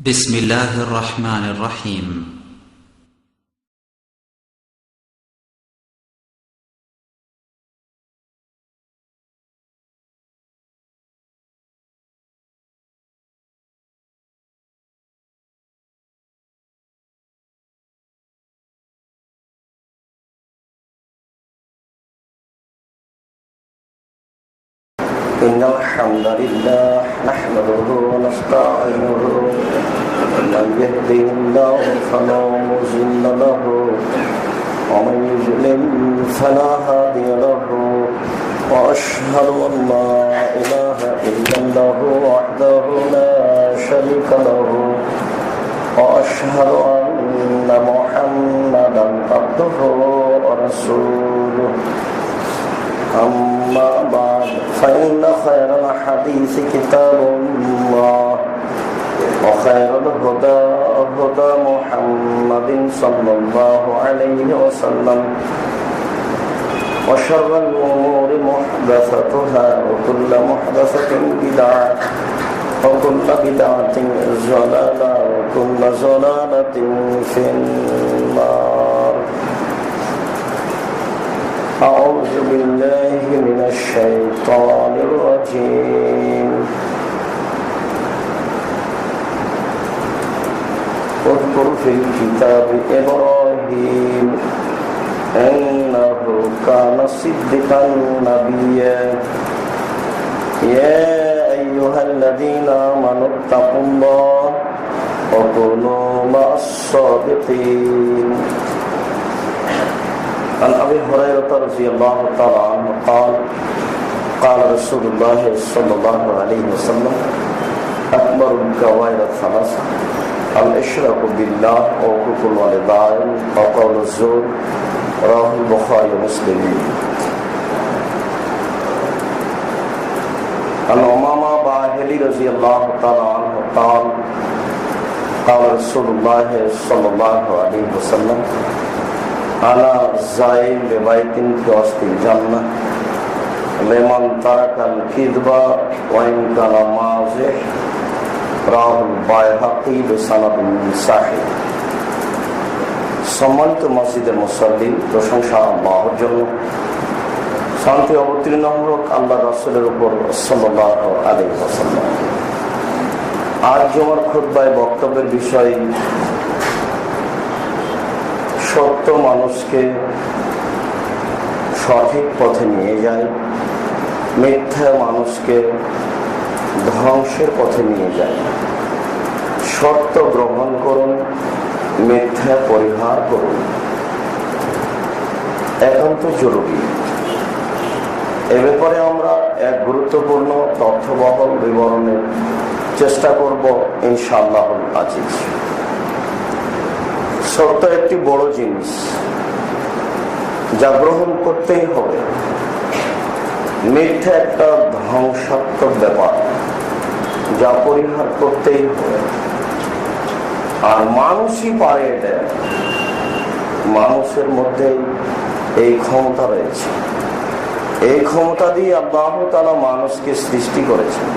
بسم الله الرحمن الرحيم إن الحمد لله نحمده ونستعينه من يهده الله فلا مضل له ومن يضلل فلا هادي له وأشهد أن لا إله إلا الله وحده لا شريك له وأشهد أن محمدا عبده ورسوله أما بعد فإن خير الحديث كتاب الله وخير الهدى هدى محمد صلى الله عليه وسلم وشر الأمور محدثاتها وكل محدثة بدعة وكل بدعة ضلالة وكل ضلالة في النار. أعوذ بالله من الشيطان الرجيم. اذكر في الكتاب إبراهيم إنه كان صديقا نبيا يا أيها الذين آمنوا اتقوا الله وكونوا مع الصادقين. عن أبي هريرة رضي الله تعالى عنه قال قال رسول الله صلى الله عليه وسلم أكبر الكبائر الثلاثة الإشراك بالله وحقوق الوالدين وقول الزور. رواه البخاري ومسلم. عن أمامة باهلي رضي الله تعالى عنه قال قال رسول الله صلى الله عليه وسلم أنا زائم ببيت في وسط الجنة لمن ترك الكذب وإن كان مازح. رواه البيهقي بسند صحيح. সম্মানিত মসজিদের মুসল্লি, প্রশংসা আল্লাহর জন্য, শান্তি অবতীর্ণ হোক আল্লাহ রাসূলের উপর সাল্লাল্লাহু আলাইহি ওয়াসাল্লাম। আজ জুমার খুতবায় বক্তব্যের বিষয় সত্য মানুষকে সঠিক পথে নিয়ে যায়, মিথ্যা মানুষকে ধ্বংসের পথে নিয়ে যায়। সত্য গ্রহণ করুন, মিথ্যা পরিহার করুন, একান্ত জরুরি। এ ব্যাপারে আমরা এক গুরুত্বপূর্ণ তথ্যবহল বিবরণের চেষ্টা করব ইনশাআল্লাহুল আজিজ। সত্য একটি বড় জিনিস যা গ্রহণ করতেই হবে। মিথ্যা একটা ধ্বংসাত্মক ব্যাপার যা পরিহার করতেই হবে। আর মানুষই পারে এটা, মানুষের মধ্যে এই ক্ষমতা রয়েছে। এই ক্ষমতা দিয়ে আল্লাহ তাআলা মানুষকে সৃষ্টি করেছেন।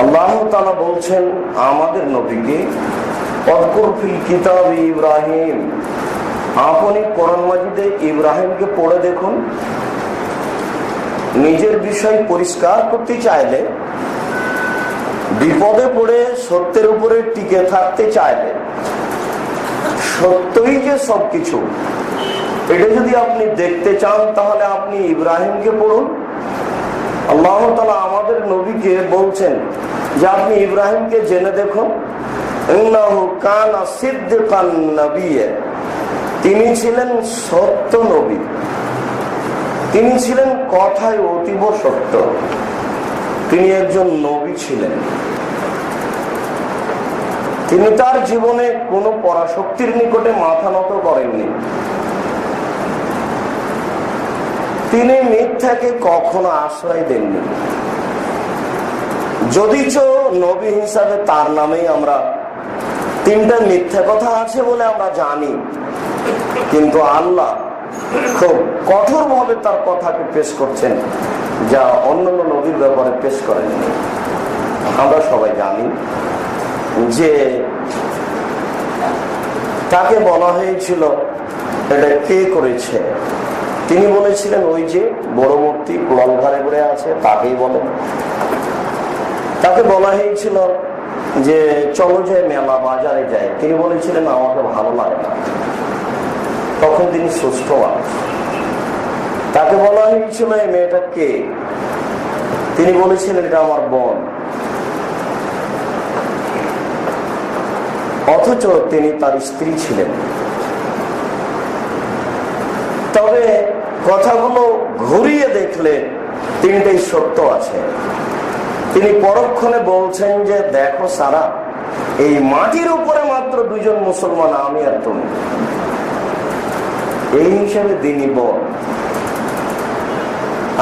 আল্লাহ তাআলা বলছেন আমাদের নবীকে উযকুর ফিল কিতাবি ইব্রাহিম, আপনি কোরআন মাজিদে ইব্রাহিমকে পড়ে দেখুন। নিজের বিষয় পরিষ্কার করতে চাইলে, বিপদে পড়ে সত্যের উপরে টিকে থাকতে চাইলে, সত্যই যে সবকিছু এটা যদি আপনি দেখতে চান তাহলে আপনি ইব্রাহিমকে পড়ুন। আল্লাহ তাআলা আমাদের নবীকে বলছেন যে আপনি ইব্রাহিমকে জেনে দেখুন। ইন্নাহু কানা সিদ্দিকান নাবিয়্যা, তিনি ছিলেন সত্য নবী, তিনি ছিলেন কথায় অতীব সত্য, তিনি একজন নবী ছিলেন। তিনি তার জীবনে কোনো পরাশক্তির নিকটে মাথা নত করেননি। তিনি মিথ্যাকে কখনো আশ্রয় দেননি। যদিচ নবী হিসাবে তার নামেই আমরা তিনটা মিথ্যা কথা আছে বলে আমরা জানি, কিন্তু আল্লাহ খুব কঠোর ভাবে তার কথাকে পেশ করছেন যা অন্যান্য নবীর ব্যাপারে পেশ করেননি। আমরা সবাই জানি যে তাকে বলা হয়েছিল এটা কে করেছে, তিনি বলেছিলেন ওই যে বড় মূর্তি কুড়াল ঘরে ঘুরে আছে তাকেই বলেন। তাকে বলা হয়েছিল যে চলো যে মেলা বাজারে যায়, তিনি বলেছিলেন আমাকে ভালো লাগে না, তখন তিনি সুস্থ মানুষ। তাকে বলা হয়েছিল এই মেয়েটা কে, তিনি বলেছিলেন এটা আমার বোন, অথচ তিনি তার স্ত্রী ছিলেন। তবে কথাগুলো ঘুরিয়ে দেখলে তিনটেই সত্য আছে। তিনি পরক্ষণে বলছেন যে দেখো সারা, এই মাটির উপরে মাত্র দুজন মুসলমান, আমি আর তুমি, এই হিসেবে দিনই বোন।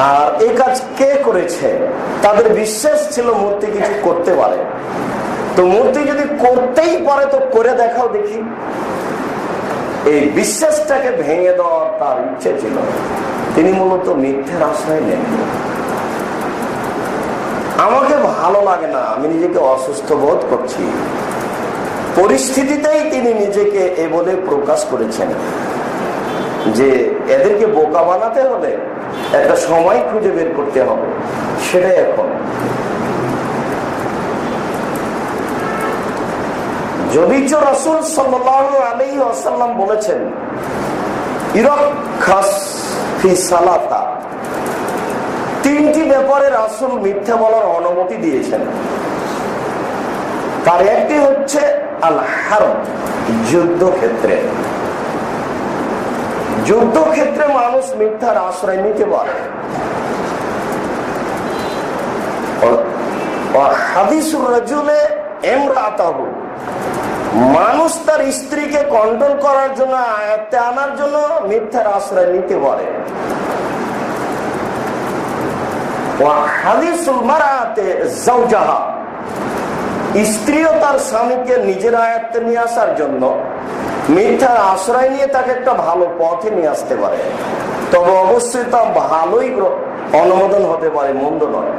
আর এই কাজ কে করেছে? তাদের বিশ্বাস ছিল মূর্তি কিছু করতে পারে, তো মূর্তি যদি করতেই পারে তো করে দেখাও দেখি। এই বিশ্বাসটাকে ভেঙে দেওয়ার তার ইচ্ছে ছিল। তিনি মূলত মিথ্যের আশ্রয় নেন। আমাকে ভালো লাগে না, আমি নিজেকে অসুস্থ বোধ করছি, পরিস্থিতিতেই তিনি নিজেকে এ বলে প্রকাশ করেছেন যে এদেরকে বোকা বানাতে হলে একটা সময় খুঁজে বের করতে হবে, সেটাই এখন। যদিচ রাসূল সাল্লাল্লাহু আলাইহি ওয়াসাল্লাম বলেছেন ইরাখাস ফি সালাতা, তিনটি ব্যাপারে রাসূল মিথ্যা বলার অনুমতি দিয়েছেন। তার একটি হচ্ছে আল হারব, যুদ্ধক্ষেত্রে। যুদ্ধক্ষেত্রে মানুষ মিথ্যার আশ্রয় নিতে পারে। হাদিসুর রাজুলে ইমরাতাহু, মানুষ তার স্ত্রীকে কন্ট্রোল করার জন্য, আয়ত্তে আনার জন্য মিথ্যার আশ্রয় নিতে পারে। হাদিসুল মারাতে যাওজাহা, স্ত্রীও তার স্বামীকে নিজের আয়ত্তে নিয়ে আসার জন্য মিথ্যার আশ্রয় নিয়ে তাকে একটা ভালো পথে নিয়ে আসতে পারে। তবে অবশ্যই তা ভালোই অনুমোদন হতে পারে, মন্দ নয়।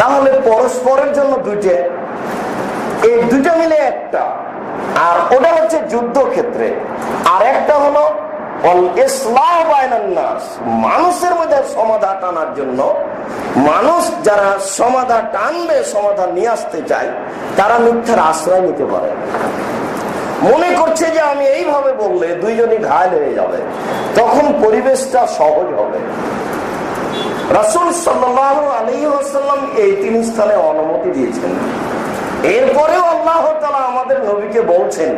তাহলে পরস্পরের জন্য দুইটা, এই দুইটা মিলে একটা। আর ওটা হচ্ছে যুদ্ধক্ষেত্রে। আর একটা হলো ইসলাহ বাইনান নাস, মানুষের মধ্যে সমাধান টানার জন্য। মানুষ যারা সমাধান টানবে, সমাধান নিয়ে আসতে চায়, তারা মিথ্যার আশ্রয় নিতে পারে। মনে করছে যে আমি এইভাবে বললে দুইজনই ঘায়েল হয়ে যাবে, তখন পরিবেশটা সহজ হবে। রাসূল সাল্লাল্লাহু আলাইহি ওয়াসাল্লাম এই তিন স্থানে অনুমতি দিয়েছেন। এরপরেও আল্লাহ তাআলা আমাদের নবীকে বলছেন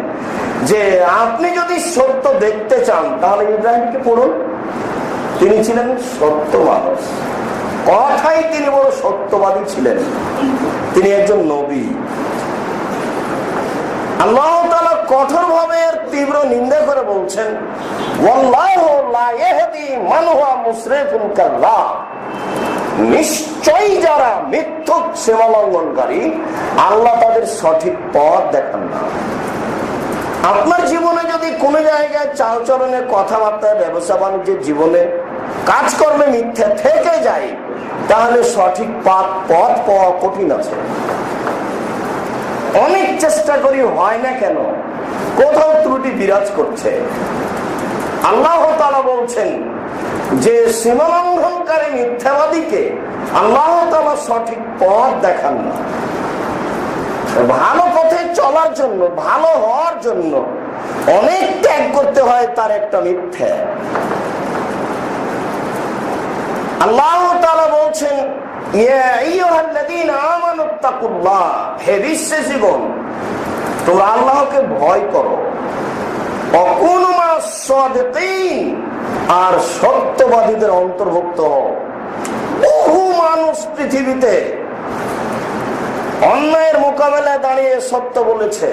যে আপনি যদি সত্য দেখতে চান তাহলে ইব্রাহিমকে পড়ুন। তিনি ছিলেন সত্য মানুষ, কথাই তিনি বড় সত্যবাদী ছিলেন। তিনি একজন নবী। আল্লাহ তাআলা কঠোরভাবে তীব্র নিন্দা করে বলছেন, ওয়াল্লাহু লা ইয়াহদি মান হুয়া মুসরিফুন কাযযাব, নিশ্চয়ই যারা মিথ্যুক সীমা লঙ্ঘনকারী, আল্লাহ তাদের সঠিক পথ দেখান না। আপনার জীবনে যদি কোনো জায়গায় চালচলনে, কথাবার্তায়, ব্যবসা বাণিজ্যের জীবনে, কাজকর্মে মিথ্যা থেকে যায়, তাহলে সঠিক পথ পাওয়া কঠিন আছে। অনেক চেষ্টা করি, হয় না কেন? কোথাও ত্রুটি বিরাজ করছে। আল্লাহ তাআলা বলছেন যে সীমালঙ্ঘনকারী মিথ্যাবাদীকে আল্লাহ তাআলা সঠিক পথ দেখান না। ভালো পথে চলার জন্য, ভালো হওয়ার জন্য অনেক ত্যাগ করতে হয়, তার একটা মিথ্যা। আল্লাহ তাআলা বলছেন, ইয়া আইয়ুহাল্লাযীনা আমানুত্তাকুল্লাহ, হে বিশ্বাসীগণ তোমরা আল্লাহকে ভয় করো। ওয়াকুনু মা'আস সাদিকিন, আর সত্যবাদীদের অন্তর্ভুক্ত হও। বহু মানুষ পৃথিবীতে অন্যায়ের মোকাবেলায় দাঁড়িয়ে সত্য বলেছে,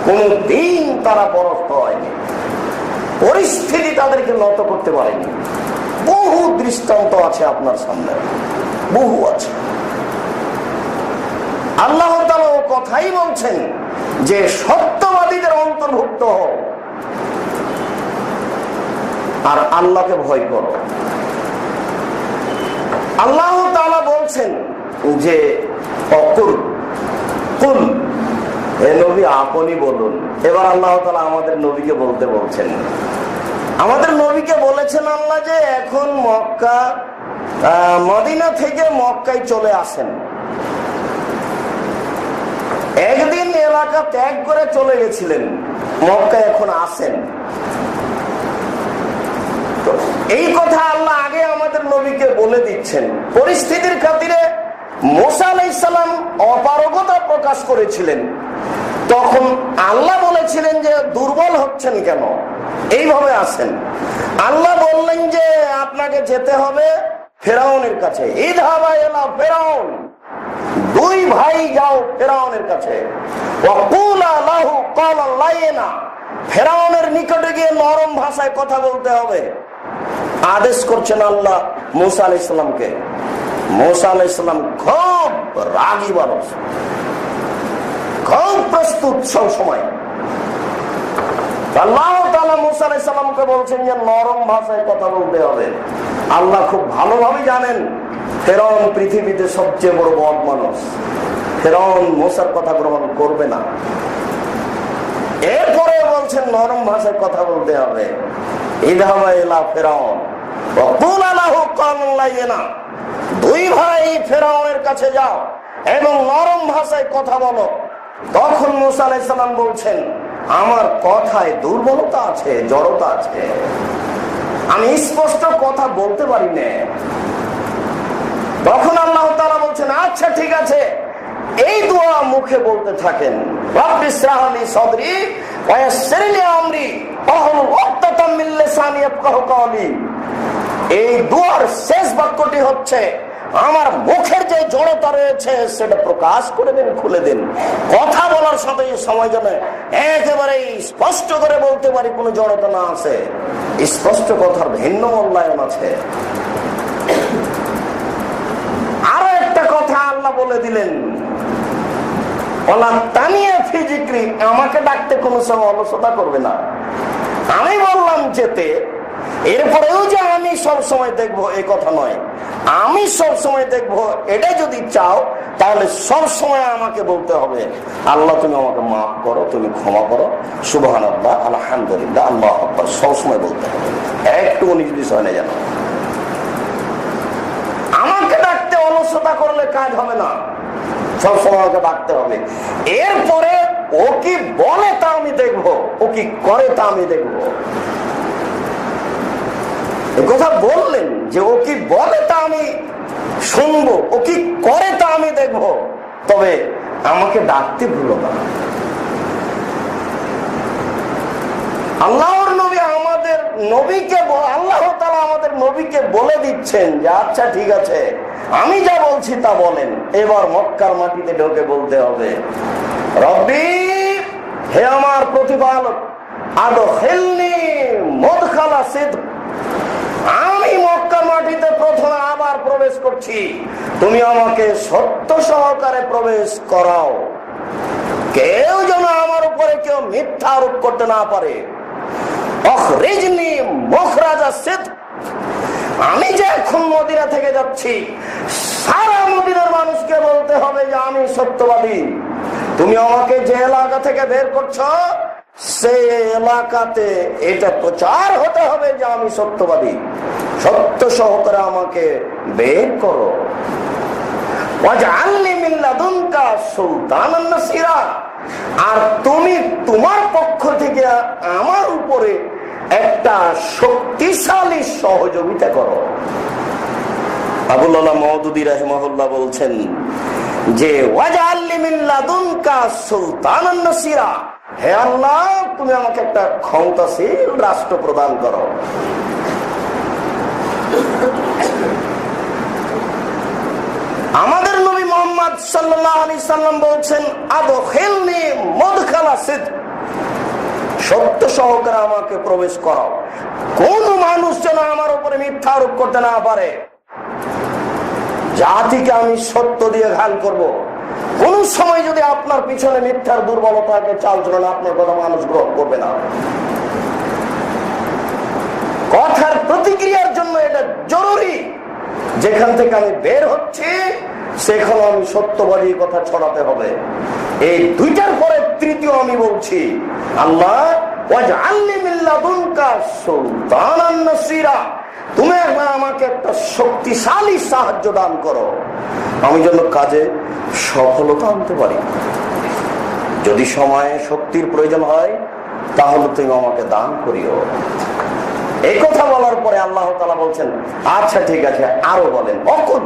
কোনদিন তারা পরাস্ত হয়নি, পরিস্থিতি তাদেরকে নত করতে পারেনি। বহু দৃষ্টান্ত আছে আপনার সামনে, বহু আছে। আল্লাহ তাআলা ও কথাই বলছেন যে সত্যবাদীদের অন্তর্ভুক্ত হও আর আল্লাহকে ভয় করো। আল্লাহ তাআলা বলছেন যে অকুর কুল, হে নবী আপনি বলুন। এবার আল্লাহ তাআলা আমাদের নবীকে বলতে বলছেন। আমাদের নবীকে বলেছেন আল্লাহ যে এখন মদিনা থেকে মক্কায় চলে আসেন। একদিন এলাকা ত্যাগ করে চলে গেছিলেন, মক্কায় এখন আসেন। এই কথা আল্লাহ আগে আমাদের নবীকে বলে দিচ্ছেন। পরিস্থিতির খাতিরে মুসা আলাইহিস সালাম অপারগতা প্রকাশ করেছিলেন, তখন আল্লাহ বলেছিলেন যে দুর্বল হচ্ছেন কেন, এইভাবে আসেন। আল্লাহ বললেন যে আপনাকে যেতে হবে ফেরাউনের কাছে। ইযহাবা ইলা ফেরাউন, দুই ভাই যাও ফেরাউনের কাছে। ওয়াকুলা লাহু ক্বালান লায়িনা, ফেরাউনের নিকটে গিয়ে নরম ভাষায় কথা বলতে হবে। আদেশ করছেন আল্লাহ মুসা আলাইহিস সালামকে। মুসা আলাইহিস সালাম খুব রাগী মানুষ, খুব প্রস্তুত সব সময়। আল্লাহ তাআলা মুসা আলাইহিস সালামকে বলছেন যে নরম ভাষায় কথা বলতে হবে। আল্লাহ খুব ভালোভাবে জানেন ফেরাউন পৃথিবীতে সবচেয়ে বড় বদ মানুষ, ফেরাউন মুসার কথা গ্রহণ করবে না। এরপরে বলছেন নরম ভাষায় কথা বলতে হবে। ইযহাবা ইলা ফেরাউন ওয়া কুলা লাহু ক্বালান লায়িনা, দুই ভাই ফেরাউনের কাছে যাও এবং নরম ভাষায় কথা বলো। তখন মুসা আলাইহিস সালাম বলছেন আমার কথায় দুর্বলতা আছে, জড়তা আছে, আমি স্পষ্ট কথা বলতে পারি না। তখন আল্লাহ তাআলা বলছেন আচ্ছা ঠিক আছে, এই দোয়া মুখে বলতে থাকেন। রব্বি ইশরাহ লি সাদরি ওয়া ইয়াসসির লি আমরি ওয়াহলুল উকদাতাম মিন লিসানি ইয়াফকাহু কওলি। এই দোয়ার শেষ বাক্যটি হচ্ছে আমার মুখের যে জড়তা রয়েছে সেটা প্রকাশ করে দেন, খুলে দেন। কথা বলার সাথে সময় যেন একেবারে স্পষ্ট করে বলতে পারি, কোনো জড়তা না আছে। স্পষ্ট কথার ভিন্ন মূল্যায়ন আছে। আরো একটা কথা আল্লাহ বলে দিলেন, আমাকে ডাকতে কোনো সময় অলসতা করবে না। আমি বললাম যেতে, এরপরেও যে আমি সব সময় দেখবো এই কথা নয়। আমি সব সময় দেখবো এটা যদি চাও তাহলে সব সময় আমাকে বলতে হবে আল্লাহ তুমি আমাকে মাফ করো, তুমি ক্ষমা করো, সুবহানাল্লাহ, আলহামদুলিল্লাহ, আল্লাহু আকবার, সব সময় বলতে হবে। একটু নিজ বিষয় না যেন। আমাকে ডাকতে অলসতা করলে কাজ হবে না, সবসময় আমাকে ডাকতে হবে। এরপরে ও কি বলে তা আমি দেখবো, ও কি করে তা আমি দেখবো। কথা বললেন যে ও কি বলে তা আমি শুনবো, ও কি করে তা আমি দেখবো, তবে আমাকে ডাকতে ভুলো না। আল্লাহর নবী আমাদের নবীকে, আল্লাহ তাআলা আমাদের নবীকে বলে দিচ্ছেন যে আচ্ছা ঠিক আছে, আমি যা বলছি তা বলেন। এবার মক্কার মাটিতে ঢোকে বলতে হবে রব্বি, হে আমার প্রতিপালক, আদখিলনি মুদখালা সিদক, আমি মক্কার মাটিতে প্রথমে আবার প্রবেশ করছি, তুমি আমাকে সত্য সহকারে প্রবেশ করাও। কেউ যেন আমার উপরে কেউ মিথ্যা আরোপ করতে না পারে। আখরিজনি মুখরাজা সিদক, আমি যে এখন মদিনা থেকে যাচ্ছি সারা মদিনার মানুষকে বলতে হবে যে আমি সত্যবাদী। তুমি আমাকে যে এলাকা থেকে বের করছো সেই এলাকাতে এটা প্রচার হতে হবে যে আমি সত্যবাদী, সত্য সহকারে আমাকে বের করো। ওয়াজআলনি মিন লাদুনকা সুলতানান নাসিরা, আর তুমি তোমার পক্ষ থেকে আমার উপরে একটা শক্তিশালী সহযোগিতা করো। আবুল আলা মওদুদী রাহিমাহুল্লাহ বলছেন যে ওয়াজআলনি মিন লাদুনকা সুলতানান নাসিরা, হে আল্লাহ তুমি আমাকে একটা ক্ষমতাশীল রাষ্ট্র প্রদান করো। আমাদের নবী মুহাম্মদ সাল্লাল্লাহু আলাইহি সাল্লাম বলছেন আদখিলনি মুদখালা সিদক, সত্য সহকারে আমাকে প্রবেশ করাও। কোন মানুষ যেন আমার উপরে মিথ্যা আরোপ করতে না পারে। জাতিকে আমি সত্য দিয়ে ঘাল করব। কোন সময় যদি আপনার পিছনে মিথ্যার দুর্বলতাকে চাল চলনা, আপনার কথা মানুষ গ্রহণ করবে না। কথার প্রতিক্রিয়ার জন্য এটা জরুরি। যেখান থেকে আমি বের হচ্ছি সেখানে আমি সত্যবাদী কথা ছড়াতে হবে। এই দুইটার পরে তৃতীয় আমি বলছি, আল্লাহ ওয়াজআলনি মিন লাদুনকা সুলতানান নাসীরা, তুমি আমাকে একটা শক্তিশালী সাহায্য দান করো, আমি যেন কাজে সফলতা আনতে পারি। যদি সময়ে শক্তির প্রয়োজন হয় তাহলে তুমি আমাকে দান করিও। এই কথা বলার পরে আল্লাহ তাআলা বলছেন, আচ্ছা ঠিক আছে, আরো বলেন। অকুল,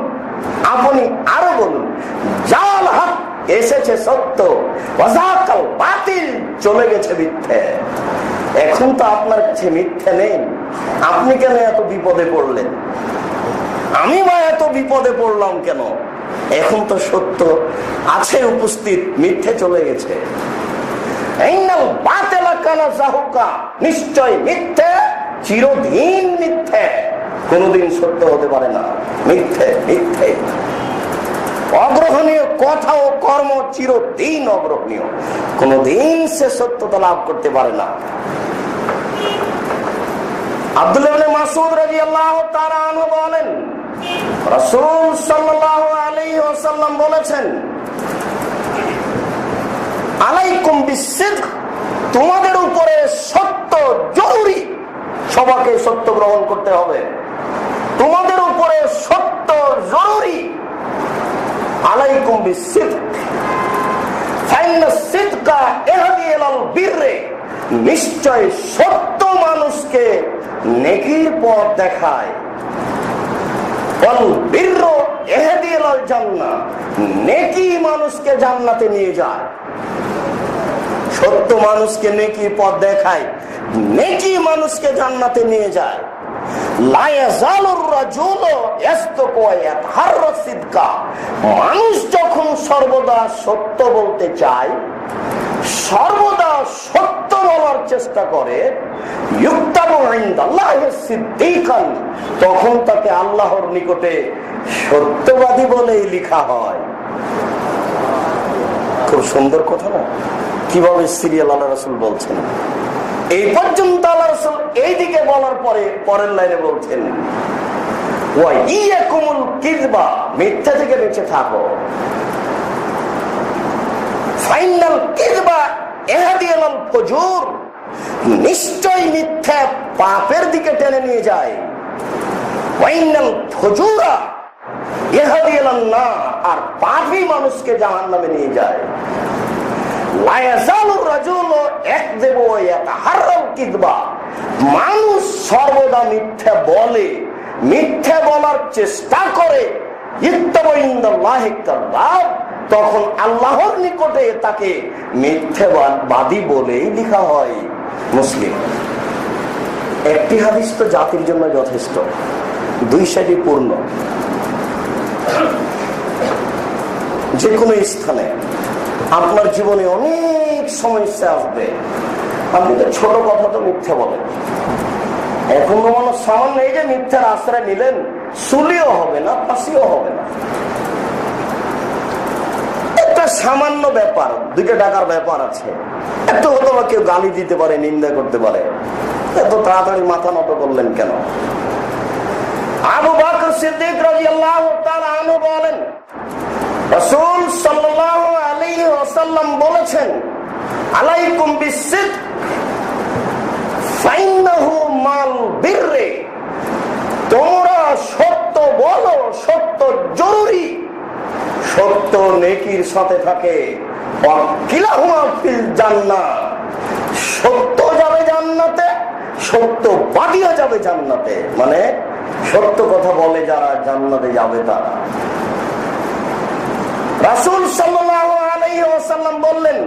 আপনি আরো বলুন। জাল হক, এসেছে সত্য, ওয়াজাকাল বাতিল, চলে গেছে মিথ্যে। এখন তো আপনার কাছে মিথ্যে নেই, আপনি কেন এত বিপদে পড়লেন? আমি বা এত বিপদে পড়লাম কেন? এখন তো সত্য আছে উপস্থিত, মিথ্যে চলে গেছে। নিশ্চয় মিথ্যে চিরদিন মিথ্যে, কোনদিন সত্য হতে পারে না। মিথ্যে মিথ্যে, অগ্রহণীয় কথা ও কর্ম চিরদিন অগ্রহণীয়, কোনদিন সে সত্যতা লাভ করতে পারে না। আব্দুল্লাহ ইবনে মাসউদ রাদিয়াল্লাহু তাআলা আনহু বলেন, রাসূল সাল্লাল্লাহু আলাইহি ওয়াসাল্লাম বলেছেন, আলাইকুম বিসিদক, তোমাদের উপরে সত্য জরুরি, সবাইকে সত্য গ্রহণ করতে হবে। তোমাদের উপরে সত্য জরুরি। আলাইকুম বিসিদক ফাইন্নাস সিদকা ইয়াহদি ইলাল বিররি, নিশ্চয় সত্য মানুষকে নেকির পথ দেখায়। ওয়াল বিররু ইয়াহদি ইলাল জান্নাহ, নেকি মানুষকে জান্নাতে নিয়ে যায়। সত্য মানুষকে নেকির পথ দেখায়, নেকি মানুষকে জান্নাতে নিয়ে যায়। লা ইয়াজালুর রাজুলু ইয়াসদুকু ওয়া ইয়াতহাররা সিদকা, মানুষ যখন সর্বদা সত্য বলতে চায়, সর্বদা সত্য বলার চেষ্টা করে, ইউক্তাবু ইনদাল্লাহি সিদ্দীকান, তখন তাকে আল্লাহর নিকটে সত্যবাদী বলেই লেখা হয়। খুব সুন্দর কথা না? কিভাবে সিরিয়াল আল্লাহ রাসূল বলছেন। এই পর্যন্ত আল্লাহ রাসূল এইদিকে বলার পরে পরের লাইনে বলছেন, ওয়া ইয়াকুমুল কিযবা, মিথ্যা থেকে বেঁচে থাকো। ফাইনাল কিযবা ইহদি ইলাল ফুজুর, নিশ্চয় মিথ্যা পাপের দিকে টেনে নিয়ে যায়। ওয়াইনাল ফুজুরা ইহদি ইলান নার, আর পাপই মানুষকে জাহান্নামে নিয়ে যায়। মানুষ সর্বদা মিথ্যা বলে, মিথ্যা বলার চেষ্টা করে, তখন আল্লাহর নিকটে তাকে মিথ্যাবাদী বলেই লেখা হয়। মুসলিম। একটি হাদিস তো জাতির জন্য যথেষ্ট, দুই সাইডে পূর্ণ। যে কোনো স্থানে আপনার জীবনে অনেক সমস্যা আসবে, আপনি তো ছোট কথা তো মিথ্যা বলেন। এখন তো মানুষ সামান্য এই যে মিথ্যার আশ্রয় নিলেন, চুলিও হবে না, ফাঁসিও হবে না। একটা সামান্য ব্যাপার, 2 টাকার ব্যাপার আছে, একটু হতো বা কেউ গালি দিতে পারে, নিন্দা করতে পারে, এত তাড়াতাড়ি মাথা নত করলেন কেন? আবু বকর সিদ্দিক রাদিয়াল্লাহু তাআলা আনহু বলেন, রাসূল সাল্লাল্লাহু আলাইহি ওয়াসাল্লাম বলেছেন, আলাইকুম বিসিদক ফাইন্নাহু মাল বিররি, তোমরা সত্য বলো, সত্য জরুরি, সত্য নেকির সাথে থাকে। ওয়াকিলাহুমা ফিল জান্নাহ, সত্য যাবে জান্নাতে, সত্যবাদীও যাবে জান্নাতে। মানে সত্য কথা বলে যারা জান্নাতে যাবে তারা। রাসূল সাল্লাল্লাহু আলাইহি ওয়াসাল্লাম বললেন,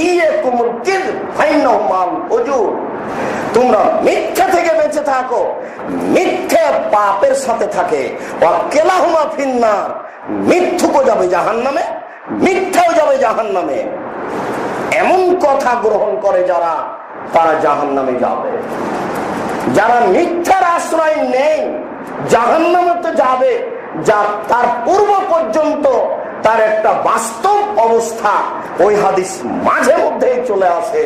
ইয়াকুমুল কিযব ফাইন্নাহু মাল ফুজুর, তোমরা মিথ্যা থেকে বেঁচে থাকো, মিথ্যা পাপের সাথে থাকে। ওয়াকিলাহুমা ফিন্নার, মিথ্যুকও যাবে জাহান্নামে, মিথ্যাও যাবে জাহান্নামে। এমন কথা গ্রহণ করে যারা, তারা জাহান্নামে যাবে। যারা মিথ্যার আশ্রয় নেই, জাহান্নামে তো যাবে, যা তার পূর্ব পর্যন্ত তার একটা বাস্তব অবস্থা ওই হাদিস মাঝে মধ্যেই চলে আসে।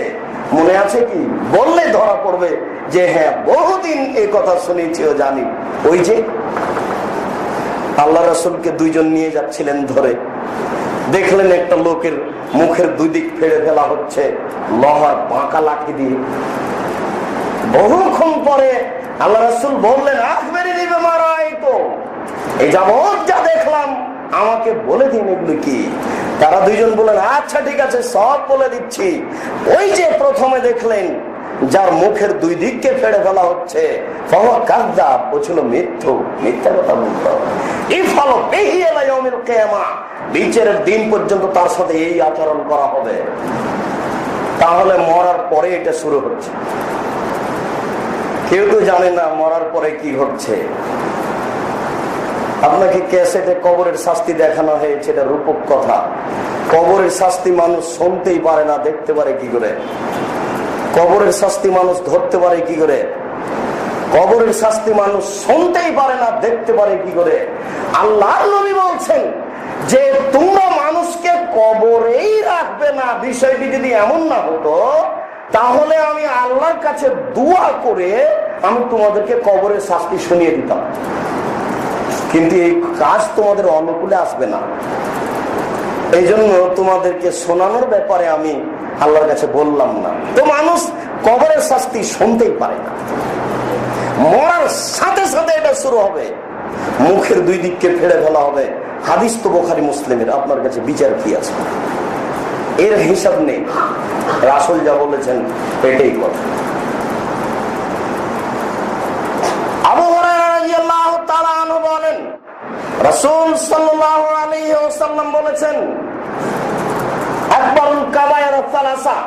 মনে আছে কি? বললে ধরা পড়বে যে হ্যাঁ, বহুদিন এই কথা শুনেছি ও জানি। ওই যে আল্লাহ রাসূলকে দুইজন নিয়ে যাচ্ছিলেন ধরে, দেখলেন একটা লোকের মুখের দুই দিক ফেড়ে ফেলা হচ্ছে লোহার বাঁকা লাঠি দিয়ে। বহুক্ষণ পরে আল্লাহ রাসূল বললেন, আখবিরনি বিমা রাআইতু, এই যাবৎ যা দেখলাম আমাকে বলে দিন এগুলো কি। তারা দুইজন বললেন, আচ্ছা ঠিক আছে, সব বলে দিচ্ছি। ওই যে প্রথমে দেখলেন যার মুখের দুই দিককে ফেড়ে ফেলা হচ্ছে, ও ছিল মিথ্যু, মিথ্যা কথা বলতো। বিচারের দিন পর্যন্ত তার সাথে এই আচরণ করা হবে। তাহলে মরার পরে এটা শুরু হচ্ছে। কেউ তো জানে না মরার পরে কি ঘটছে। আপনাকে ক্যাসেটে কবরের শাস্তি দেখানো হয়েছে, এটা রূপক কথা। কবরের শাস্তি মানুষ শুনতেই পারে না, দেখতে পারে কি করে? কবরের শাস্তি মানুষ ধরতে পারে কি করে? কবরের শাস্তি মানুষ শুনতেই পারে না, দেখতে পারে কি করে? আল্লাহর নবী বলছেন যে তোমরা মানুষকে কবরেই রাখবে না। বিষয়টি যদি এমন না হতো তাহলে আমি আল্লাহর কাছে দোয়া করে আমি তোমাদেরকে কবরের শাস্তি শুনিয়ে দিতাম, কিন্তু এই কাজ তোমাদের অনুকূলে আসবে না। এই জন্য তোমাদেরকে শোনানোর ব্যাপারে আমি আল্লাহর কাছে বললাম না। তো মানুষ কবরের শাস্তি শুনতেই পারে না, মরার সাথে সাথে এটা শুরু হবে, মুখের দুই দিককে ফেড়ে ফেলা হবে। হাদিস তো বুখারী মুসলিমের, আপনার কাছে বিচার কি আছে? এর হিসাব নেই। রাসূল যা বলেছেন এটাই কথা। আবু হুরায়রা রাদিয়াল্লাহু তাআলা আনহু বলেন, রাসূল সাল্লাল্লাহু আলাইহি ওয়াসাল্লাম বলেছেন, আকবারুল কাবায়ের সালাসা,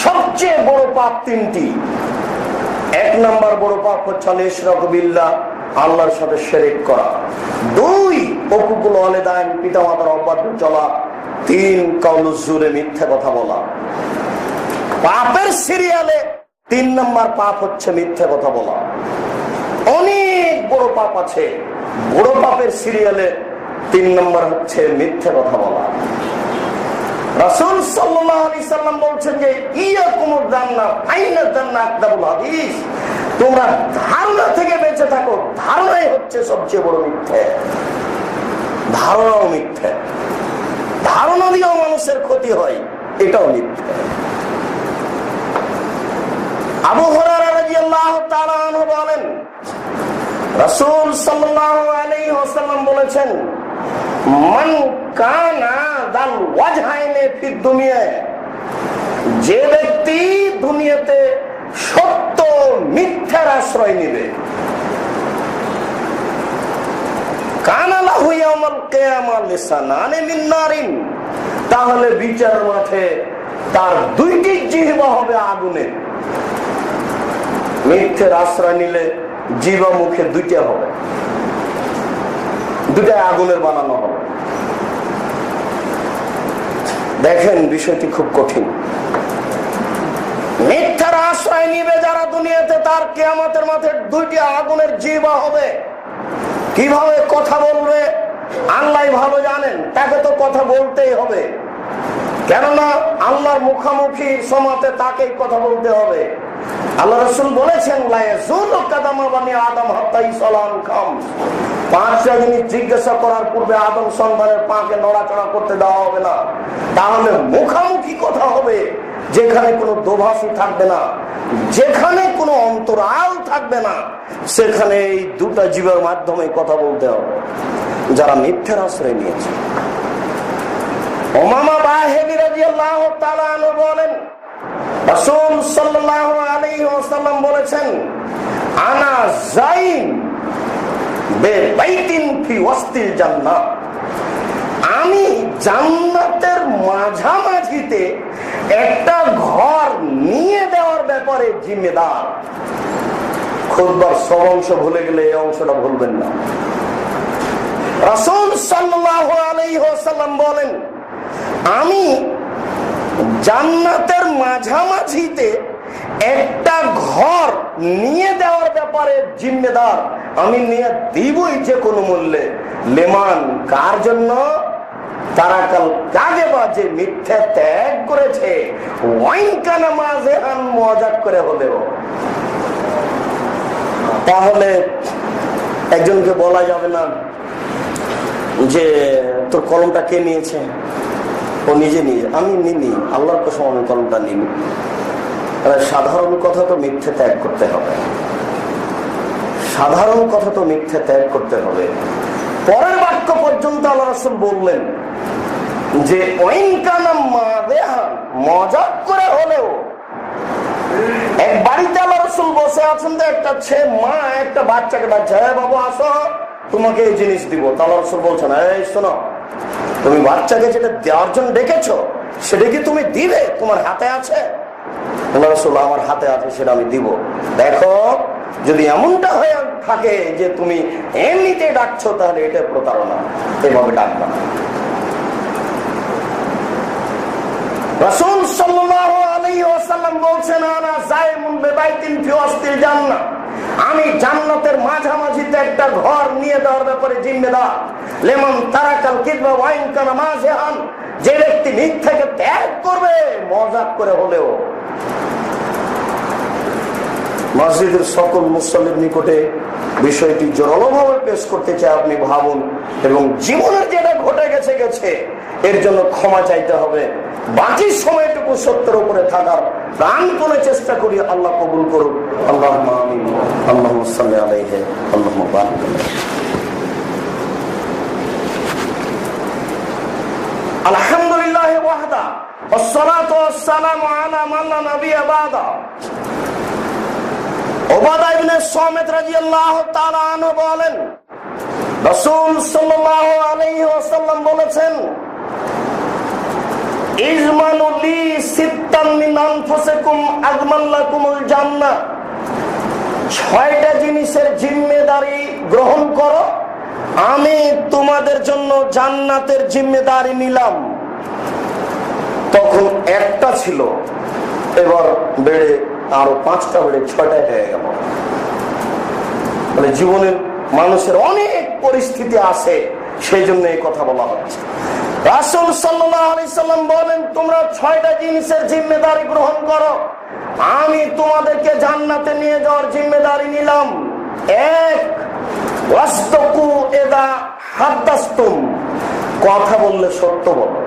সবচেয়ে বড় পাপ তিনটি। এক নাম্বার বড় পাপ হচ্ছে আল ইশরাকু বিল্লাহ, আল্লাহর সাথে শিরক করা। দুই, উকুকুল ওয়ালিদাইন, পিতামাতার অবাধ্য চলা। তিন, কাউলুজ জুরে, মিথ্যা কথা বলা। পাপের সিরিয়ালে 3 নাম্বার পাপ হচ্ছে মিথ্যা কথা বলা। অনেক বড় পাপ আছে, বড় পাপের সিরিয়ালে 3 নাম্বার হচ্ছে মিথ্যা কথা বলা। রাসূল সাল্লাল্লাহু আলাইহি সাল্লাম বলছেন যে ইয়াকুমুল জান্নাহ ফাইনা জান্নাহ আকদাবুল হাদিস, তোমরা ধারণা থেকে বেঁচে থাকো। ধারণাই হচ্ছে সবচেয়ে বড় মিথ্যা। ধারণাও মিথ্যা, ধারণা দিয়েও মানুষের ক্ষতি হয়, এটাও মিথ্যা। আবু হুরায়রা রাদিয়াল্লাহু তাআলা আনহু বলেন, রাসূল সাল্লাল্লাহু আলাইহি ওয়াসাল্লাম বলেছেন, মান কানা দাল ওয়াজহাইনে ফিদ দুনিয়া, যে ব্যক্তি দুনিয়াতে সত্য মিথ্যার আশ্রয় নেবে, কানা লাহু ইয়াউমাল কিয়ামাহ লিসানানি মিন নারিন, তাহলে বিচার মাঠে তার 2টি জিহ্বা হবে আগুনের। মিথ্যের আশ্রয় নিলে জিহ্বা মুখে 2টা হবে, 2টাই আগুনের বানানো হবে। দেখেন বিষয়টি খুব কঠিন। মিথ্যার আশ্রয় নিবে যারা দুনিয়াতে, তার কিয়ামতের মাঠে 2টি আগুনের জিহ্বা হবে। কিভাবে কথা বলবে আল্লাহ ভালো জানেন, তাকে তো কথা বলতেই হবে, কেননা আল্লাহর মুখামুখি সমাতে তাকেই কথা বলতে হবে। আল্লাহ রাসূল বলেছেন, লা ইয়াজুলু কাদামা বানি আদম হাত্তা ইসলাম খামস, 5টা জিনিস জিজ্ঞাসা করার পূর্বে আদম সন্তানের পাকে নড়াচড়া করতে দেওয়া হবে না। তাহলে মুখামুখি কথা হবে, যেখানে কোনো দোভাষী থাকবে না, যেখানে কোনো অন্তরাল থাকবে না, সেখানে এই 2টা জীবের মাধ্যমে কথা বলতে হবে যারা মিথ্যার আশ্রয় নিয়েছে। উমামা বাহিনী রাদিয়াল্লাহু তাআলা আনহু বলেন, রাসূল সাল্লাল্লাহু আলাইহি ওয়াসাল্লাম বলেছেন, আনা যাইন বেবাইতিন ফি ওয়াসতিল জান্নাহ, আমি জান্নাতের মাঝামাঝিতে একটা ঘর নিয়ে দেওয়ার ব্যাপারে জিম্মেদার। খুতবার সব অংশ ভুলে গেলে এই অংশটা ভুলবেন না। রাসূল সাল্লাল্লাহু আলাইহি ওয়াসাল্লাম বলেন, আমি জান্নাতের মাঝামাঝিতে একটা ঘর নিয়ে দেওয়ার ব্যাপারে জিম্মেদার। আমি নিয়ে দিবই যে কোনো মূল্যে। লেমান, কার জন্য? তারা কাল কাজে বাজে মিথ্যা ত্যাগ করেছে, ওয়াইন কানা মাজেহান, মজাক করে হলেও। তাহলে একজনকে বলা যাবে না যে তোর কলমটা কে নিয়েছে? ও নিজে নিয়ে, আমি নিনি, আল্লাহর কসম আমি কলমটা নিনি। সাধারণ কথা তো মিথ্যে ত্যাগ করতে হবে, সাধারণ কথা তো মিথ্যে ত্যাগ করতে হবে। পরের বাক্য পর্যন্ত আল্লাহ রাসূল বললেন যে মজাক করে হলেও, এক বাড়িতে আল্লাহ রাসূল বসে আছেন, তো একটা মা একটা বাচ্চাকে ডাকছে, বাবু আসো তোমাকে এই জিনিস দিব। আল্লাহ রাসূল বলছেন, এই শোনো, তুমি বাচ্চাকে যেটা দেওয়ার জন্য ডেকেছো সেটা কি তুমি দিবে? তোমার হাতে আছে? আল্লাহ রাসূল, আমার হাতে আছে, সেটা আমি দিব। দেখো, যদি এমনটা হয়ে থাকে যে তুমি এমনিতে ডাকছো, তাহলে এটা প্রতারণা, এভাবে ডাকবা। রাসূল সাল্লাল্লাহু আলাইহি ওয়াসাল্লাম বলছেন, আনা যাইমুন বিবাইতিন ফি ওয়াসতিল জান্নাহ, আমি জান্নাতের মাঝামাঝিতে একটা ঘর নিয়ে দেওয়ার ব্যাপারে জিম্মেদার। লিমান তারাকাল কিযবা ওয়া ইন কানা মাযিহান, যে ব্যক্তি মিথ্যাকে ত্যাগ করবে মজাক করে হলেও। মসজিদের সকল মুসল্লির নিকটে বিষয়টি জোরালোভাবে পেশ করতে চাই, আপনি ভাবুন, এবং জীবনের যেটা ঘটে গেছে গেছে, এর জন্য ক্ষমা চাইতে হবে। বাকি সময়টুকু সত্যের উপরে থাকার প্রাণপণে চেষ্টা করি। আল্লাহ কবুল করুন। আল্লাহুম্মা আমিন। আল্লাহুম্মা সাল্লি আলাইহি, আল্লাহুম্মা বারিক আলাইহি। আলহামদুলিল্লাহি ওয়াহদা, ওয়াসসালাতু ওয়াসসালামু আলা মান লা নাবিয়্যা বা'দা। উবাদা ইবনে সামিত রাদিয়াল্লাহু তাআলা আনহু বলেন, রাসূল সাল্লাল্লাহু আলাইহি ওয়াসাল্লাম বলেছেন, ইজমানু লি সিত্তান মিন আনফুসিকুম আযমান লাকুমুল জান্নাহ, 6টা জিনিসের জিম্মেদারি গ্রহণ করো, আমি তোমাদের জন্য জান্নাতের জিম্মেদারি নিলাম। তখন একটা ছিল, এবার বেড়ে আরো 5টা বেড়ে 6টায় হয়ে গেল। মানে জীবনের মানুষের অনেক পরিস্থিতি আছে, সেই জন্য এই কথা বলা হচ্ছে। রাসূল সাল্লাল্লাহু আলাইহি সাল্লাম বলেন, তোমরা 6টা জিনিসের জিম্মেদারি গ্রহণ করো, আমি তোমাদেরকে জান্নাতে নিয়ে যাওয়ার জিম্মেদারি নিলাম। 1, ওয়াসতাকু ইযা হাদাসতুম, কথা বললে সত্য বলো।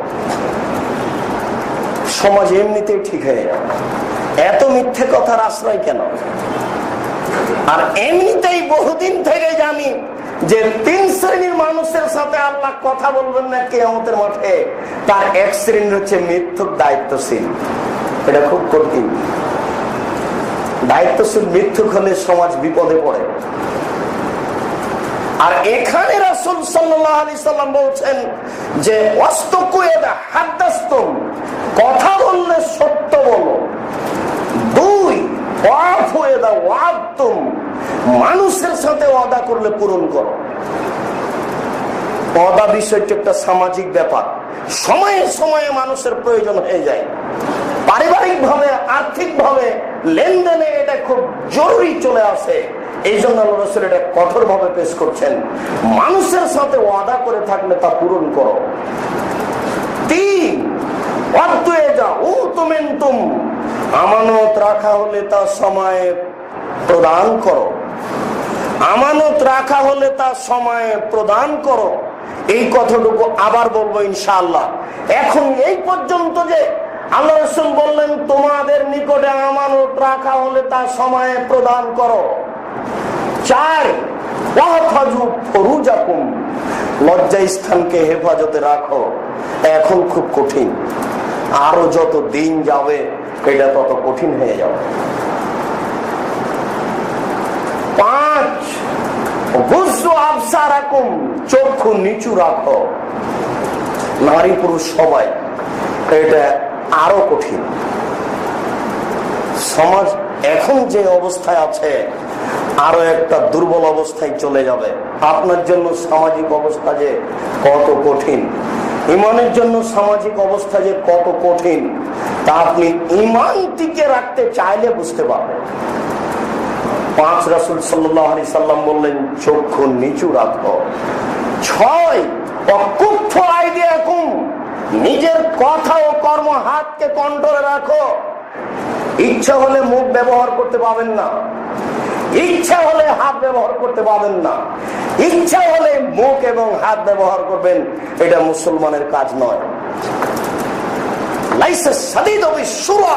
সমাজ এমনিতেই ঠিক হয়ে যাবে, এত মিথ্যে কথার আশ্রয় কেন? আর এমনিতেই বহুদিন থেকে জানি যে 3 শ্রেণীর মানুষের সাথে আল্লাহ কথা বলবেন না কিয়ামতের মাঠে। তার এক শ্রেণী হচ্ছে মিথ্যুক দায়িত্বশীল। এটা খুব কঠিন। দায়িত্বশীল মিথ্যুক হলে সমাজ বিপদে পড়ে। আর এখানে রাসূল সাল্লাল্লাহু আলাইহি সাল্লাম বলছেন যে ওয়াসতাকু ইযা হাদাসতুম, কথা বললে সত্য বলো। 2, ওয়াফু ইযা ওয়াদতুম, মানুষের সাথে ওয়াদা করলে পূরণ করো। ওয়াদা বিষয়টা একটা সামাজিক ব্যাপার, সময়ে সময়ে মানুষের প্রয়োজন হয়ে যায়। পারিবারিক ভাবে, আর্থিক ভাবে, লেনদেনে এটা খুব জরুরি চলে আসে। এই জন্য আল্লাহ রাসূল এটা কঠোর ভাবে পেশ করছেন, মানুষের সাথে ওয়াদা করে থাকলে তা পূরণ করো। 3, আমানত রাখা হলে তা সময়ে প্রদান করো। আমানত রাখা হলে তা সময়ে প্রদান করো। এই কথাটুকু আবার বলবো ইনশাআল্লাহ। এখন এই পর্যন্ত যে আল্লাহ রাসূল বললেন তোমাদের নিকটে আমানত রাখা হলে তা সময়ে প্রদান করো। 4, ওয়াহফাজু ফুরুজাকুম, লজ্জা স্থানকে হেফাজতে রাখো। এখন খুব কঠিন, আরো যত দিন যাবে এটা তত কঠিন হয়ে যাবে। 5, গুযু আবসারাকুম, চক্ষু নিচু রাখো। নারী পুরুষ সবাই, এটা আরো কঠিন। সমাজ এখন যে অবস্থায় আছে আরো একটা দুর্বল অবস্থায় চলে যাবে। আপনার জন্য সামাজিক অবস্থা যে কত কঠিন, ইমানের জন্য সামাজিক অবস্থা যে কত কঠিন, তা আপনি ইমান টিকে রাখতে চাইলে বুঝতে পারবেন। 5, রাসূল সাল্লাল্লাহু আলাইহি সাল্লাম বললেন চক্ষু নিচু রাখো। 6, অকুফ আইদিয়াকুম, নিজের কথা ও কর্ম হাতকে কন্ট্রোলে রাখো। ইচ্ছা হলে মুখ ব্যবহার করতে পাবেন না, ইচ্ছা হলে হাত ব্যবহার করতে পাবেন না। ইচ্ছা হলে মুখ এবং হাত ব্যবহার করবেন, এটা মুসলমানের কাজ নয়। লাইসা সাদিদ বিশুরা,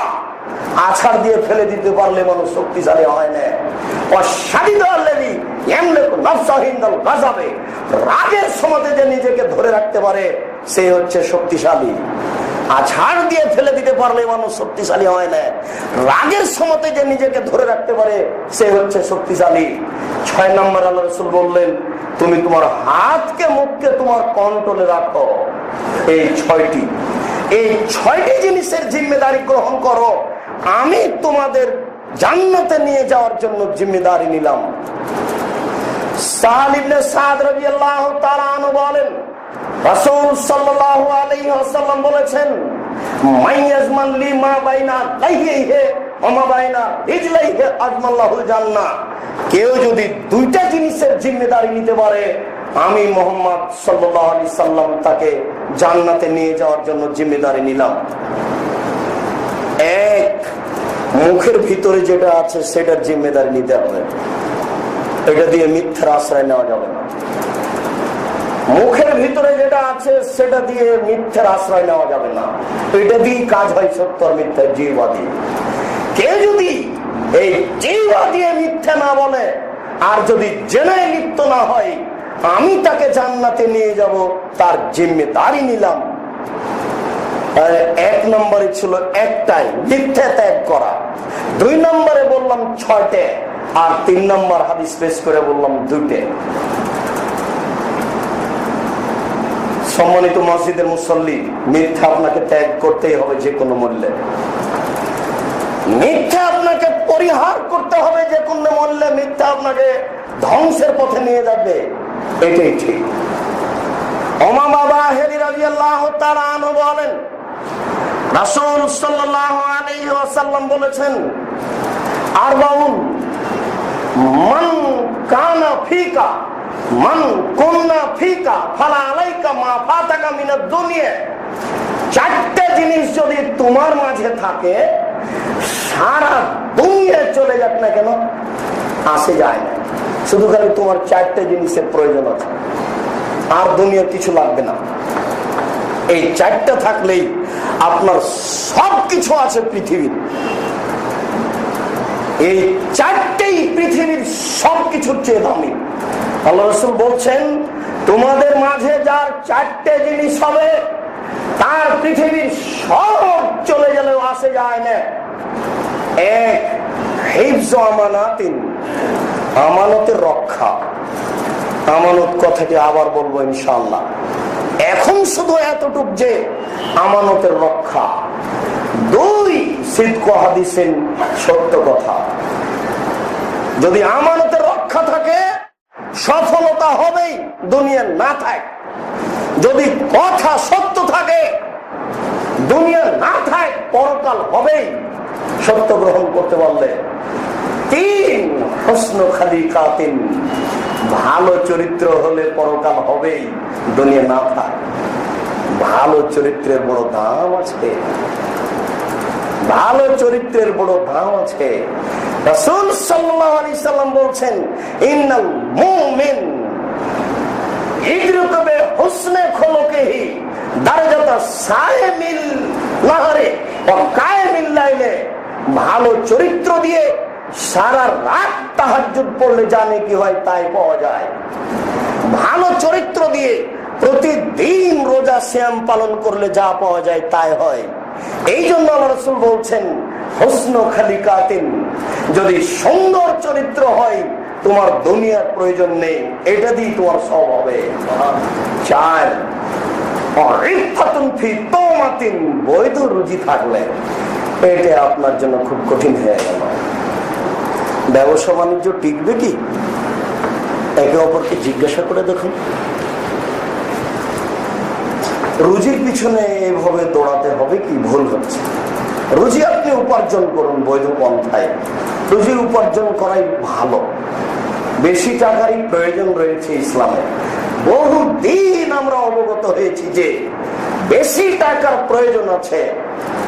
আছাড় দিয়ে ফেলে দিতে পারলে মানুষ শক্তিশালী হয় না। রাগের সময় যে নিজেকে ধরে রাখতে পারে সে হচ্ছে শক্তিশালী। আছাড় দিয়ে ফেলে দিতে পারলে মানুষ শক্তিশালী হয় না, রাগের সময় যে নিজেকে ধরে রাখতে পারে সে হচ্ছে শক্তিশালী। 6 নম্বর আল্লাহ রাসূল বললেন, তুমি তোমার হাতকে মুখকে তোমার কন্ট্রোলে রাখো। এই 6টি জিনিসের জিম্মেদারি গ্রহণ করো, আমি তোমাদের জান্নাতে নিয়ে যাওয়ার জন্য জিম্মেদারি নিলাম। সাহাল ইবনে সাদ রাদিয়াল্লাহু তাআলা আনহু বলেন, রাসূল সাল্লাল্লাহু আলাইহি ওয়াসাল্লাম বলেছেন, মাইয়াজমান লি মা বাইনা লাইহি ওয়া মা বাইনা রিজলাইহি আজমাল্লাহুল জান্নাহ। কেউ যদি 2টা জিনিসের জিম্মেদারি নিতে পারে, আমি মুহাম্মদ সাল্লাল্লাহু আলাইহি সাল্লাম তাকে জান্নাতে নিয়ে যাওয়ার জন্য জিম্মেদারি নিলাম। এক, মুখের ভিতরে যেটা আছে সেটার জিম্মেদারি নিতে হবে, এটা দিয়ে মিথ্যার আশ্রয় নেওয়া যাবে না। মুখের ভিতরে যেটা আছে সেটা দিয়ে মিথ্যার আশ্রয় নেওয়া যাবে না, এটা দিয়ে কাজ হয় সত্য আর মিথ্যার জিহ্বা দিয়ে। কেউ যদি এই জিহ্বা দিয়ে মিথ্যা না বলে আর যদি জেনায় লিপ্ত না হয়, আমি তাকে জান্নাতে নিয়ে যাব, তার জিম্মেদারি নিলাম। 1 নম্বরে ছিল একটাই, মিথ্যা ত্যাগ করা। 2 নম্বরে বললাম 6টে, আর 3 নম্বর হাদিস পেশ করে বললাম 2টে। সম্মানিত মসজিদের মুসল্লি, মিথ্যা আপনাকে ত্যাগ করতেই হবে যে কোনো মূল্যে। মিথ্যা আপনাকে পরিহার করতে হবে যে কোনো মূল্যে। মিথ্যা আপনাকে ধ্বংসের পথে নিয়ে যাবে, এটাই ঠিক। উমামা বাহিরি রাদিয়াল্লাহু তাআলা আনহু বলেন, রাসূল সাল্লাল্লাহু আলাইহি ওয়াসাল্লাম বলেছেন, আরবাউন মান কানা ফিকা মান কুননা ফিকা ফালা আলাইকা মা ফাতাকা মিনাদ দুনিয়া। 4টে জিনিস যদি তোমার মাঝে থাকে, সারা দুনিয়া চলে যাক না কেন আসে যায় না। শুধু খালি তোমার 4টে জিনিসের প্রয়োজন আছে, আর দুনিয়ার কিছু লাগবে না। এই 4টা থাকলেই আপনার সবকিছু আছে পৃথিবীর। এই 4টেই পৃথিবীর সবকিছুর চেয়ে দামি। আল্লাহ রাসূল বলছেন, তোমাদের মাঝে যার 4টে জিনিস হবে, তার পৃথিবীর সব চলে গেলেও আসে যায় না। 1, হিফজ আমানাতিন, আমানতের রক্ষা। আমানত কথাটি আবার বলবো ইনশাআল্লাহ। এখন শুধু এতটুক যে আমানতের রক্ষা। 2, সিদক হাদিসিন, সত্য কথা। যদি আমানতের রক্ষা থাকে, সফলতা হবেই, দুনিয়া না থাক। যদি কথা সত্য থাকে, দুনিয়া না থাক, পরকাল হবেই সত্য গ্রহণ করতে পারলে। 3, হুসনু খালিকাতিন, ভালো চরিত্র হলে পরকাল হবেই, দুনিয়া না থাক। ভালো চরিত্রের বড় দাম আছে, ভালো চরিত্রের বড় দাম আছে। রাসূল সাল্লাল্লাহু আলাইহি সাল্লাম বলছেন, ইন্নাল মুমিন ইদরুকু বিহুসনি খুলুকিহি দারাজাতা সাইমিল নাহারে ওয়া কায়েমিল লাইলে। ভালো চরিত্র দিয়ে সারা রাত তাহাজ্জুদ পড়লে জানে কি হয় তাই পাওয়া যায়। ভালো চরিত্র দিয়ে প্রতিদিন রোজা সিয়াম পালন করলে যা পাওয়া যায় তাই হয়। এই জন্য আল্লাহ রাসূল বলছেন, হুসনু খালিকাতিন, যদি সুন্দর চরিত্র হয় তোমার দুনিয়ার প্রয়োজন নেই, এটা দিয়ে তোমার সব হবে। 4, ইফাতুন ফি তাওমাতিন, বৈধ রুজি থাকলে এটা আপনার জন্য খুব কঠিন হয়ে গেল। ব্যবসা বাণিজ্য টিকবে কি? একে অপরকে জিজ্ঞাসা করে দেখুন। রুজির পিছনে এইভাবে দৌড়াতে হবে কি? ভুল হচ্ছে। রুজি আপনি উপার্জন করুন বৈধ পন্থায়, রুজি উপার্জন করাই ভালো। বেশি টাকারই প্রয়োজন রয়েছে ইসলামে। বহুদিন আমরা অবগত হয়েছি যে বেশি টাকার প্রয়োজন আছে।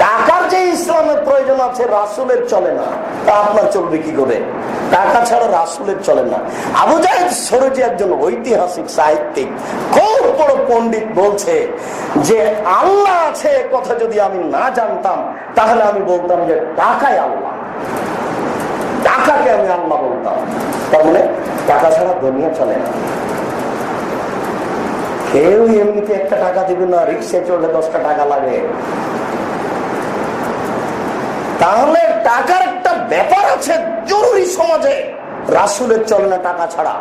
টাকার যে ইসলামের প্রয়োজন আছে, রাসূলের চলে না, তা আপনার চলবে কি করে? টাকা ছাড়া রাসূলের চলে না। আবু যায়েদ সরজি একজন ঐতিহাসিক সাহিত্যিক, খুব বড় পণ্ডিত, বলছে যে আল্লাহ আছে কথা যদি আমি না জানতাম তাহলে আমি বলতাম যে টাকাই আল্লাহ, টাকাকে আমি আল্লাহ বলতাম। তার মানে টাকা ছাড়া দুনিয়া চলে না। কেউ এমনিতে একটা টাকা দিবে না, রিক্সায় চললে 10টা টাকা লাগে। তাহলে টাকার একটা ব্যাপার আছে জরুরি সমাজে, রাসূলের চলে না টাকা ছাড়া।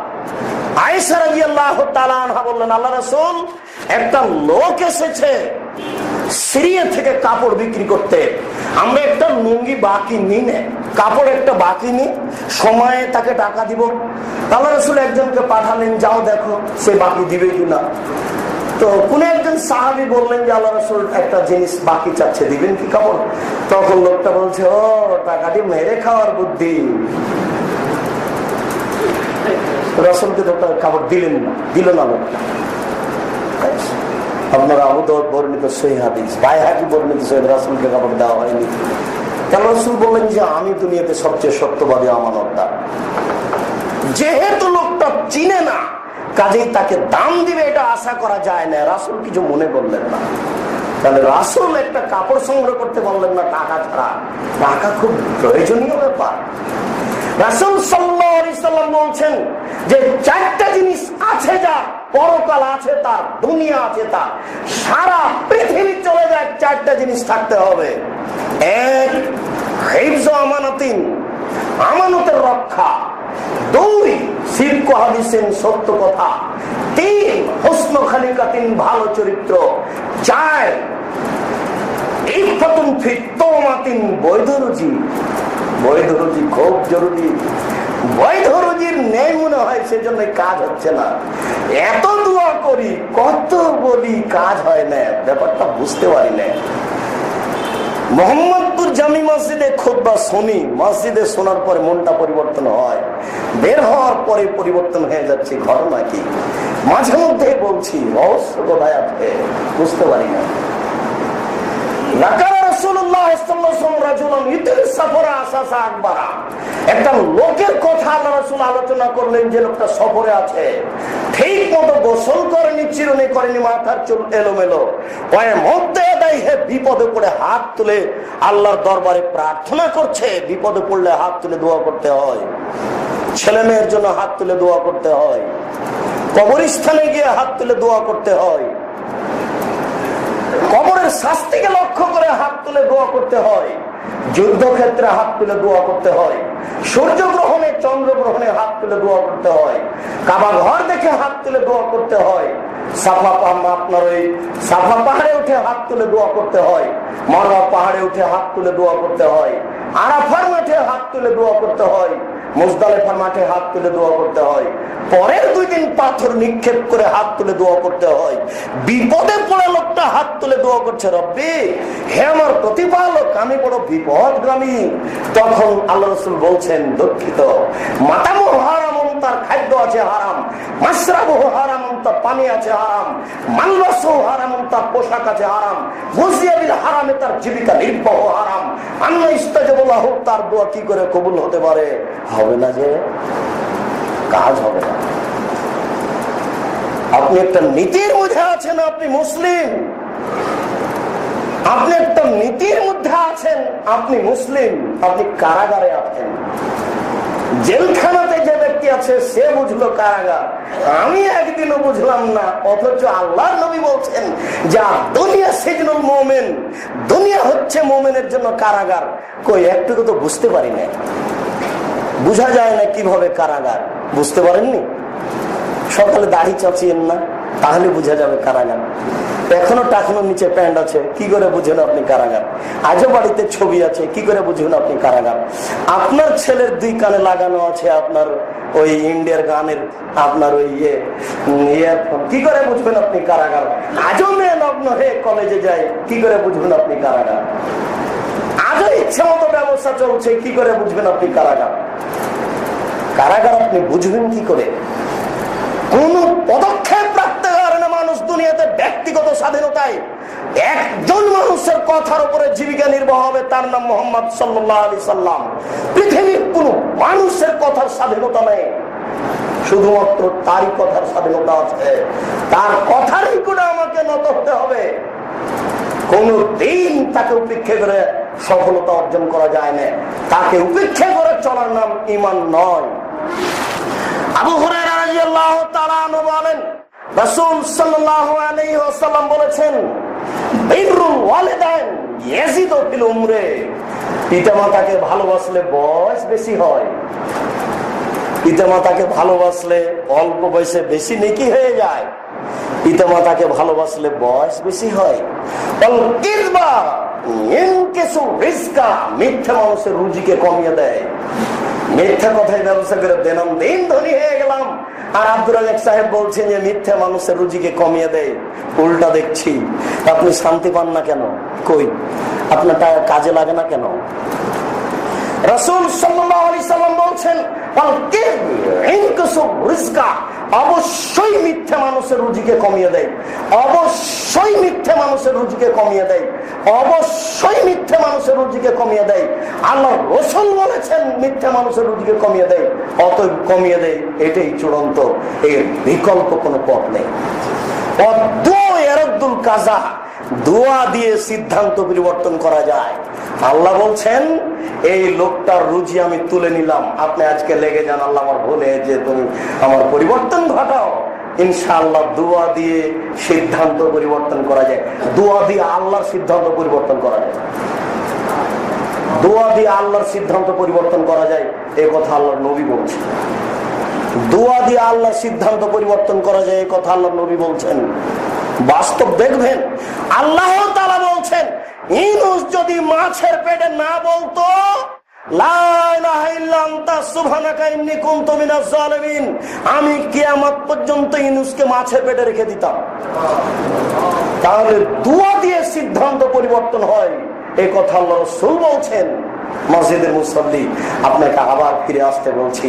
আয়েশা রাদিয়াল্লাহু তাআলা আনহা বললেন, আল্লাহ রাসূল, একটা লোক এসেছে সিরিয়া থেকে কাপড় বিক্রি করতে, আমরা একটা লুঙ্গি বাকি নিই না, কাপড় একটা বাকি নিই, সময়ে তাকে টাকা দিব। আল্লাহ রাসূল একজনকে পাঠালেন, যাও দেখো সে বাকি দিবে কিনা। তো কোন একজন সাহাবী বললেন যে আল্লাহ রাসূল একটা জিনিস বাকি চাচ্ছে, দিবেন কি কাপড়? তখন লোকটা বলছে, ও টাকাটি মেরে খাওয়ার বুদ্ধি। রাসূলকে তো কাপড় দিলেন না, দিল না লোকটা। আপনারা আবু দাউদ বর্ণিত সহিহ হাদিস, বাইহাকি বর্ণিত সহিহ, রাসূলকে কাপড় দেওয়া হয়নি। আল্লাহ রাসূল বললেন যে আমি দুনিয়াতে সবচেয়ে সত্যবাদী আমানতদার। যেহেতু লোকটা চিনে না, কাজেই তাকে দাম দিবে এটা আশা করা যায় না, রাসূল কিছু মনে করলেন না। তাহলে রাসূল একটা কাপড় সংগ্রহ করতে পারলেন না টাকা ছাড়া। টাকা খুব প্রয়োজনীয় ব্যাপার। রাসূল সাল্লাল্লাহু আলাইহি সাল্লাম বলছেন যে 4টা জিনিস আছে, যা পরকাল আছে তার, দুনিয়া আছে তার, সারা পৃথিবী চলে যায় 4টা জিনিস থাকতে হবে। 1, হিফজ আমানাতিন, আমানতের রক্ষা। 2, সিদক হাদিসিন, সত্য কথা। 3, হুসন খালিকাতিন, ভালো চরিত্র। 4, ইফাতুন ফি তুমাতিন, বৈধ রুজি। বৈধ রুজি খুব জরুরি। বৈধ রুজির নেই মনে হয়, সেজন্য কাজ হচ্ছে না। এত দোয়া করি, কত বলি, কাজ হয় না, ব্যাপারটা বুঝতে পারি না। মোহাম্মদপুর জামি মসজিদে খুতবা শুনি, মসজিদে শোনার পরে মনটা পরিবর্তন হয়, বের হওয়ার পরে পরিবর্তন হয়ে যাচ্ছে। ঘটনা কি? মাঝে মধ্যে বলছি রহস্য কোথায় আছে বুঝতে পারি না। একটা লোকের কথা আল্লাহ রাসূল আলোচনা করলেন, যে লোকটা সফরে আছে, ঠিক মতো গোসল করেনি, চিরুনি করেনি, মাথার চুল এলোমেলো, পায়ের মধ্যে বিপদে পড়ে হাত তুলে আল্লাহর দরবারে প্রার্থনা করছে। বিপদে পড়লে হাত তুলে দোয়া করতে হয়, ছেলে মেয়ের জন্য হাত তুলে দোয়া করতে হয়, কবরস্থানে গিয়ে হাত তুলে দোয়া করতে হয়, কবরের শাস্তিকে লক্ষ্য করে হাত তুলে দোয়া করতে হয়, যুদ্ধক্ষেত্রে হাত তুলে দোয়া করতে হয়, সূর্যগ্রহণে চন্দ্রগ্রহণে হাত তুলে দোয়া করতে হয়, কাবা ঘর দেখে হাত তুলে দোয়া করতে হয়, আপনার ওই সাফা পাহাড়ে উঠে হাত তুলে দোয়া করতে হয়, মারওয়া পাহাড়ে উঠে হাত তুলে দোয়া করতে হয়, আরাফার মাঠে হাত তুলে দোয়া করতে হয়, মুজদালিফার মাঠে হাত তুলে দোয়া করতে হয়, পরের 2 দিন পাথর নিক্ষেপ করে হাত তুলে দোয়া করতে হয়। বিপদে পড়ে লোকটা হাত তুলে দোয়া করছে, রব্বি হে আমার প্রতিপালক, আমি বড় বিপদগামী। তখন আল্লাহ রাসূল বলছেন, দুঃখিত, মাতামু হারাম, তার খাদ্য আছে হারাম, মাশরাবু হারাম, তার পানি আছে হারাম, মালবাসু হারাম, তার পোশাক আছে হারাম, গুজিয়া বিল হারামে, তার জীবিকা নির্বাহ হারাম। আল্লাহ ইস্তাজাবু লাহু, তার দোয়া কি করে কবুল হতে পারে? হবে না, যে কাজ হবে না। আপনি একটা নীতির মধ্যে আছেন, আপনি মুসলিম, আপনি একটা নীতির মধ্যে আছেন, আপনি মুসলিম, আপনি কারাগারে আছেন। জেলখানাতে যে ব্যক্তি আছে সে বুঝলো কারাগার, আমি একদিনও বুঝলাম না। অথচ আল্লাহর নবী বলছেন যে দুনিয়া সিজনুল মুমিন, দুনিয়া হচ্ছে মুমিনের জন্য কারাগার। কই একটুকু তো বুঝতে পারি না, বুঝা যায় না কিভাবে কারাগার, বুঝতে পারেননি? সকালে দাড়ি চাচিয়েন না, তাহলে বুঝা যাবে কারাগার। এখনো টাকানোর নিচে প্যান্ট আছে, কি করে বুঝেন আপনি কারাগার? আজও বাড়িতে ছবি আছে, কি করে বুঝবেন আপনি কারাগার? আপনার ছেলের 2 কানে লাগানো আছে আপনার ওই ইন্ডিয়ার গানের আপনার ওই ইয়ারফোন, কি করে বুঝবেন আপনি কারাগার? আজও মেয়ে লগ্ন হয়ে কলেজে যায়, কি করে বুঝবেন আপনি কারাগার? আজও ইচ্ছে মতো ব্যবসা চলছে, কি করে বুঝবেন আপনি কারাগার? কারাগার আপনি বুঝবেন কি করে? কোন পদক্ষেপ রাখতে পারে না মানুষ দুনিয়াতে ব্যক্তিগত স্বাধীনতায় একজন মানুষের কথার উপরে জীবিকা নির্বাহ হবে, তার নাম মুহাম্মদ সাল্লাল্লাহু আলাইহি সাল্লাম। পৃথিবীর কোন মানুষের কথার স্বাধীনতা নেই, শুধুমাত্র তারই কথার স্বাধীনতা আছে। তার কথারই করে আমাকে নত হতে হবে। কোন দিন তাকে উপেক্ষা করে সফলতা অর্জন করা যায় না। তাকে উপেক্ষা করে চলার নাম ঈমান নয়। আবু হুরায়রা রাদিয়াল্লাহু তাআলা আনহু বলেন, রাসূল সাল্লাল্লাহু আলাইহি ওয়াসাল্লাম বলেছেন, বিররুল ওয়ালিদাইন ইয়াজিদু ফিল উমরে। পিতামাতাকে ভালোবাসলে বয়স বেশি হয়। পিতামাতাকে ভালোবাসলে অল্প বয়সে বেশি নেকি হয়ে যায়। পিতামাতাকে ভালোবাসলে বয়স বেশি হয়। মিথ্যা মানুষের রুজিকে কমিয়ে দেয়। মিথ্যা কথায় ব্যবসা করে দিন দিন ধনী হয়ে গেলাম, আর আব্দুর রাজ্জাক সাহেব বলছেন যে মিথ্যা মানুষের রুজিকে কমিয়ে দেয়। উল্টা দেখছি। আপনি শান্তি পান না কেন? কই আপনার টাকা কাজে লাগে না কেন? রাসূল সাল্লাল্লাহু আলাইহি সাল্লাম বলছেন, অবশ্যই মিথ্যা মানুষের রুজিকে কমিয়ে দেয়। অবশ্যই মিথ্যা মানুষের রুজিকে কমিয়ে দেয়। অবশ্যই মিথ্যা মানুষের রুজিকে কমিয়ে দেয়। আল্লাহ রাসূল বলেছেন মিথ্যা মানুষের রুজিকে কমিয়ে দেয়, অতএব কমিয়ে দেয়। এটাই চূড়ান্ত, এর বিকল্প কোনো পথ নেই। কাজা, দোয়া দিয়ে সিদ্ধান্ত পরিবর্তন করা যায়। আল্লাহ বলছেন, এই লোকটার রুজি আমি তুলে নিলাম, আপনি আজকে লেগে যান, আল্লাহ আমার ভুলে যে তুমি আমার পরিবর্তন ঘটাও। ইনশাআল্লাহ দোয়া দিয়ে সিদ্ধান্ত পরিবর্তন করা যায়। দোয়া দিয়ে আল্লাহর সিদ্ধান্ত পরিবর্তন করা যায়। দোয়া দিয়ে আল্লাহর সিদ্ধান্ত পরিবর্তন করা যায়, এ কথা আল্লাহর নবী বলছেন। দোয়া দিয়ে আল্লাহর সিদ্ধান্ত পরিবর্তন করা যায়, এ কথা আল্লাহর নবী বলছেন। বাস্তব দেখবেন, আল্লাহ তাআলা বলছেন, ইউনূস যদি মাছের পেটে না বলতো লা ইলাহা ইল্লা আনতা সুবহানাকা ইন্নী কুনতু মিনাজ জালিমিন, আমি কিয়ামত পর্যন্ত ইউনূসকে মাছের পেটে রেখে দিতাম। তাহলে দোয়া দিয়ে সিদ্ধান্ত পরিবর্তন হয়, এই কথা আল্লাহ রাসূল বলছেন। মসজিদের মুসল্লি, আপনাকে আবার ফিরে আসতে বলছি,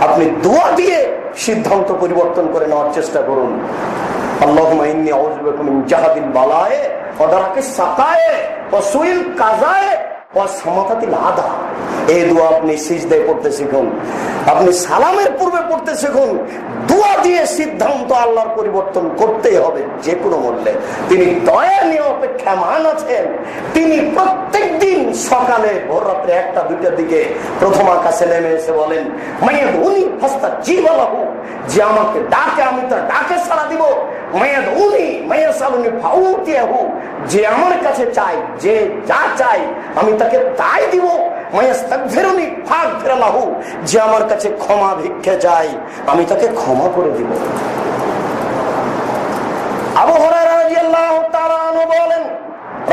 আপনি দোয়া দিয়ে সিদ্ধান্ত পরিবর্তন করে নেওয়ার চেষ্টা করুন। আল্লাহুম্মা ইন্নী আউযু বিকা মিন জাহাদিল বালায়ে ওয়া দারকিস সাকায়ে ওয়া সুইল কাযায়ে ওয়া সামাতাতিল আদা। এই দোয়া আপনি সিজদায় পড়তে শিখুন, আপনি সালামের পূর্বে পড়তে শিখুন। দোয়া দিয়ে সিদ্ধান্ত আল্লাহর পরিবর্তন করতেই হবে যে কোনো মূল্যে। তিনি দয়া নিয়ে অপেক্ষামান আছেন। তিনি প্রত্যেক দিন সকালে ভোর রাত্রে 1টা-2টার দিকে প্রথম আকাশে নেমে এসে বলেন, মাইয়াদউনি ফাস্তাজিবা লাহু, যে আমাকে ডাকে আমি তার ডাকে সাড়া দিব। মাইয়াদউনি মাইয়াসালুনি ফাউতিয়াহু, যে আমার কাছে চাই, যে যা চাই আমি তাকে তাই দিব। মাইয়াস্তাগফিরুনি ফাগফির লাহু, যে আমার কাছে ক্ষমা ভিক্ষা চাই আমি তাকে ক্ষমা করে দিব। আবু হুরায়রা রাদিয়াল্লাহু তাআলা আনহু বলেন,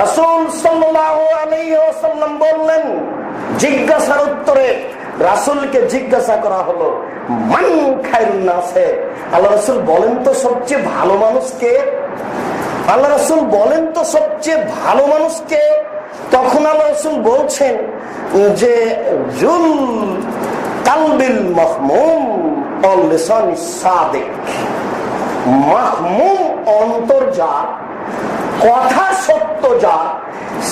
রাসূল সাল্লাল্লাহু আলাইহি ওয়াসাল্লাম বললেন, জিজ্ঞাসার উত্তরে রাসূলকে জিজ্ঞাসা করা হলো, মান খায়রুন নাসে, আল্লাহ রাসূল বলেন তো সবচেয়ে ভালো মানুষ কে? আল্লাহ রাসূল বলেন তো সবচেয়ে ভালো মানুষ কে? তখন আল্লাহ রাসূল বলছেন যে জুল কালবিল মাহমুম ওয়াল লিসানিস সাদিক। মাহমুম অন্তর যার, কথা সত্য যার,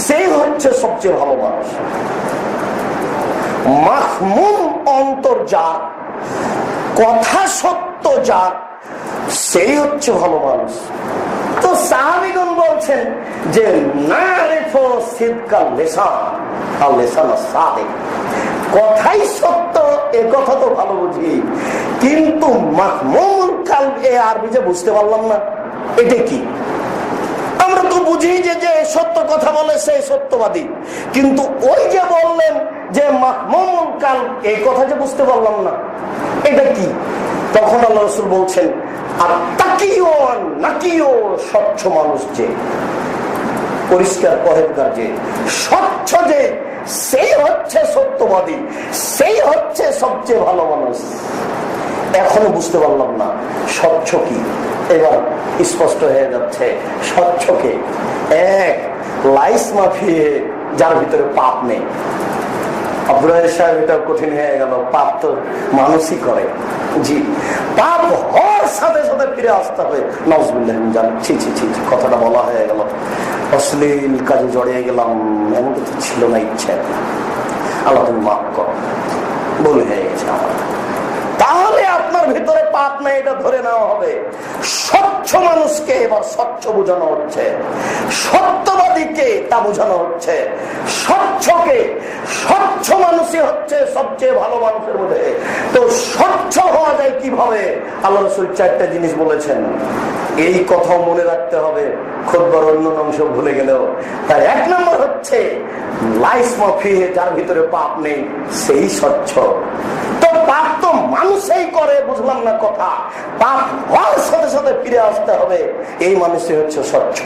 সেই হচ্ছে সবচেয়ে ভালো মানুষ। মাহমুম অন্তর যার, কথা সত্য যার, সেই হচ্ছে ভালো মানুষ। তো সাহাবীগণ বলছেন যে নারিফু সিদকাল লিসান আল লিসান সাদিক, কথাই সত্য, এ কথা তো ভালো বুঝি, কিন্তু মাহমুমুল কালব এ আরবি যে বুঝতে পারলাম না, এটা কি? আমরা তো বুঝি যে যে সত্য কথা বলে সে সত্যবাদী, কিন্তু ওই যে বললেন যে মাহমুমুল কালব, এই কথা যে বুঝতে পারলাম না, এটা কি? তখন আল্লাহ রাসূল বলছেন, আর তাকিও নাকিও, স্বচ্ছ মানুষ যে, পরিষ্কার পরেজগার যে, স্বচ্ছ যে, সেই হচ্ছে সত্যবাদী, সেই হচ্ছে সবচেয়ে ভালো মানুষ। এখনো বুঝতে পারলাম না স্বচ্ছ কি, এবার স্পষ্ট হয়ে যাচ্ছে। স্বচ্ছকে এক লাইস মাফিয়ে যার ভিতরে পাপ নেই। আব্দুল রাজ্জাক সাহেব, এটা কঠিন হয়ে গেল, পাপ তো মানুষই করে। জি, পাপ হওয়ার সাথে সাথে ফিরে আসতে হবে। নাউজুবিল্লাহ, ছি ছি ছি, কথাটা বলা হয়ে গেল। অশ্লীল কাজে জড়িয়ে গেলাম, এমন কিছু ছিল না, ইচ্ছে আল্লাহ তুমি মাফ করো, ভুল হয়ে গেছে আমার। তাহলে আপনার ভিতরে পাপ নাই এটা ধরে নেওয়া হবে। স্বচ্ছ মানুষকে এবার স্বচ্ছ বোঝানো হচ্ছে, সত্যবাদীকে তা বোঝানো হচ্ছে। স্বচ্ছকে, স্বচ্ছ মানুষই হচ্ছে সবচেয়ে ভালো মানুষের মধ্যে। তো স্বচ্ছ হওয়া যায় কিভাবে? আল্লাহ রাসূল 4টা জিনিস বলেছেন, এই কথাও মনে রাখতে হবে, খুতবার অন্য অংশ ভুলে গেলেও। তার 1 নম্বর হচ্ছে লাইস মাফিয়ে, যার ভিতরে পাপ নেই সেই স্বচ্ছ। তো পাপ তো মানুষই করে, বুঝলাম না কথা। পাপ হওয়ার সাথে সাথে ফিরে আসতে হবে, এই মানুষই হচ্ছে স্বচ্ছ।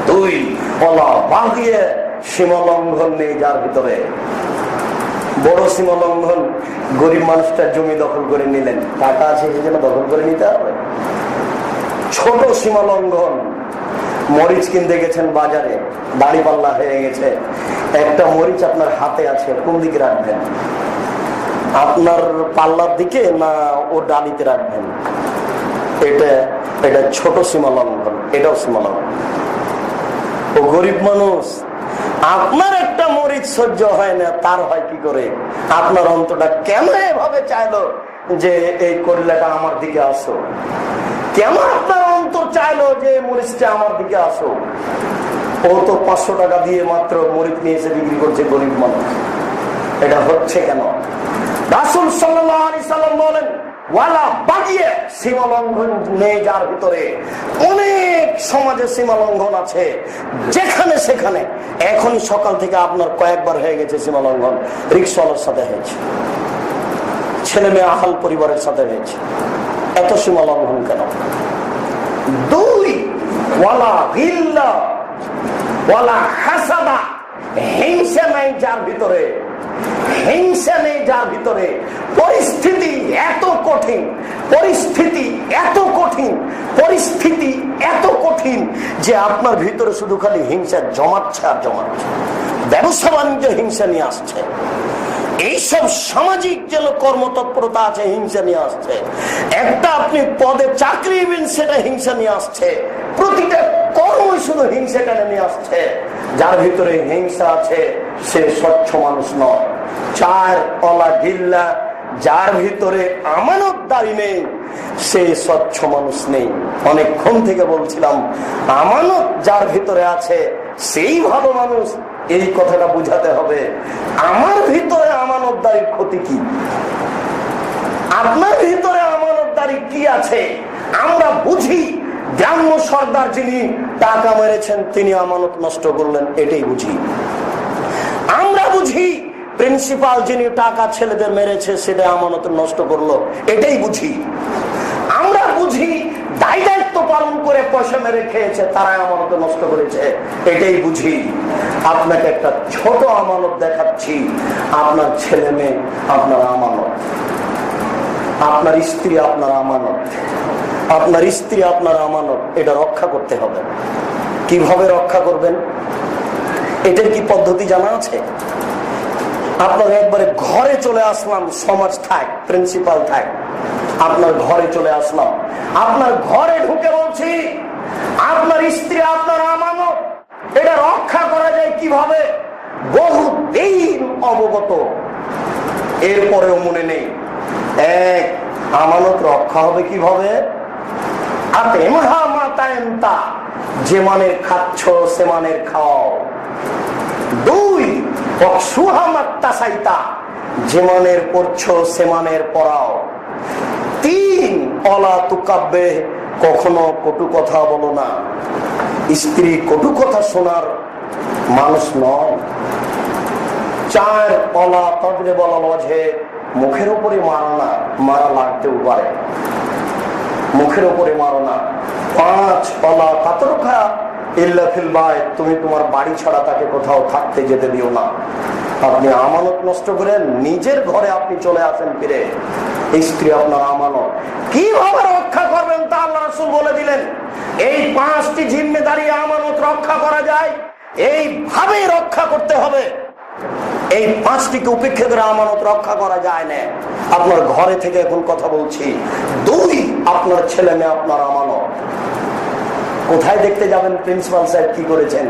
2, ওয়ালা বাগিয়ে, সীমা লঙ্ঘন নেই যার ভিতরে। বড় সীমা লঙ্ঘন, গরিব মানুষটার জমি দখল করে নিলেন, টাকা আছে সেই জন্য দখল করে নিতে হবে। ছোট সীমা লঙ্ঘন, মরিচ কিনতে গেছেন বাজারে, দাড়ি পাল্লা হয়ে গেছে, একটা মরিচ আপনার হাতে আছে, কোন দিকে রাখবেন? আপনার পাল্লার দিকে না ও ডালিতে রাখবেন? এটা ছোট সীমা লঙ্ঘন, এটাও সীমা লঙ্ঘন। ও গরিব মানুষ, আপনার একটা মরিচ সহ্য হয় না, তার হয় কি করে? আপনার অন্তরটা কেন এভাবে চাইলো যে এই করলাটা আমার দিকে আসো? কেন আপনার অন্তর চাইলো যে মরিচটা আমার দিকে আসো? ও তো 500 টাকা দিয়ে মাত্র মরিচ নিয়ে এসে বিক্রি করছে, গরিব মানুষ। এটা হচ্ছে কেন? রাসূল সাল্লাল্লাহু আলাইহি সাল্লাম বলেন, ওয়ালা বাগিয়ে, সীমা লঙ্ঘন নেই যার ভিতরে। অনেক সমাজে সীমা লঙ্ঘন আছে, যেখানে সেখানে। এখনই সকাল থেকে আপনার কয়েকবার হয়ে গেছে সীমা লঙ্ঘন। রিকশাওয়ালার সাথে হয়েছে, ছেলে মেয়ে আহাল পরিবারের সাথে হয়েছে। এত সীমা লঙ্ঘন কেন? 2, ওয়ালা গিল্লা, ওয়ালা হাসাদা, হিংসা নাই যার ভিতরে। হিংসা নেই যার ভিতরে। পরিস্থিতি এত কঠিন, পরিস্থিতি এত কঠিন, পরিস্থিতি এত কঠিন যে আপনার ভিতরে শুধু খালি হিংসা জমাচ্ছে আর জমাচ্ছে। ব্যবসা বাণিজ্য হিংসা নিয়ে আসছে, এইসব সামাজিক যে কর্মতৎপরতা আছে হিংসা নিয়ে আসছে। একটা আপনি পদে চাকরি নেবেন, সেটা হিংসা নিয়ে আসছে। প্রতিটা কর্মই শুধু হিংসাটা নিয়ে আসছে। যার ভিতরে হিংসা আছে সে স্বচ্ছ মানুষ নয়। 4, ওয়ালা গিল্লা, যার ভিতরে আমানতদারি নেই সে স্বচ্ছ মানুষ নেই। অনেকক্ষণ থেকে বলছিলাম, আমানত যার ভিতরে আছে সেই ভালো মানুষ। এই কথাটা বুঝাতে হবে। আমার ভিতরে আমানতদারির ক্ষতি কি? আপনার ভিতরে আমানতদারি কি আছে? আমরা বুঝি গ্রাম্য সর্দার যিনি টাকা মেরেছেন তিনি আমানত নষ্ট করলেন, এটাই বুঝি। আমরা বুঝি প্রিন্সিপাল যিনি টাকা ছেলেদের মেরেছে সেটা আমানত নষ্ট করলো, এটাই বুঝি। আমরা বুঝি দায় দায়িত্ব পালন করে পয়সা মেরে খেয়েছে তারা আমানত নষ্ট করেছে, এটাই বুঝি। আপনাকে একটা ছোট আমানত দেখাচ্ছি। আপনার ছেলে মেয়ে আপনার আমানত, আপনার স্ত্রী আপনার আমানত, আপনার স্ত্রী আপনার আমানত। এটা রক্ষা করতে হবে। কিভাবে রক্ষা করবেন? এটার কি পদ্ধতি জানা আছে? আপনার একবারে ঘরে চলে আসলাম, সমাজ থাক, প্রিন্সিপাল থাক, আপনার ঘরে চলে আসলাম। আপনার ঘরে ঢুকে বলছি আপনার স্ত্রী আপনার আমানত, এটা রক্ষা করা যায় কিভাবে? বহুদিন অবগত, এরপরেও মনে নেই। এক, আমানত রক্ষা হবে কিভাবে? যে মানের খাচ্ছ সে মানের খাও। 2, যে মানের পড়ছো সে মানের পড়াও। 3, অলা তুকাব্বে, কখনো কটু কথা বলো না। স্ত্রী কটু কথা শোনার মানুষ নয়। 4, অলা তদ্রে বলা লজে, মুখের উপরে মারো না, মারা লাগতেও পারে, মুখের উপরে মারো না। 5, অলা কাতরখা ইল্লা ফিল বাইত, তুমি তোমার বাড়ি ছাড়া তাকে কোথাও থাকতে যেতে দিও না। আপনি আমানত নষ্ট করেন, নিজের ঘরে আপনি চলে আসেন ফিরে, স্ত্রী আপনার আমানত। কিভাবে রক্ষা করবেন তা আল্লাহ রাসূল বলে দিলেন। এই 5টি জিম্মেদারি আমানত রক্ষা করা যায়, এইভাবে রক্ষা করতে হবে। এই 5টিকে উপেক্ষা করে আমানত রক্ষা করা যায় না। আপনার ঘরে থেকে এখন কথা বলছি। 2, আপনার ছেলে মেয়ে আপনার আমানত। কোথায় দেখতে যাবেন প্রিন্সিপাল সাহেব কি করেছেন?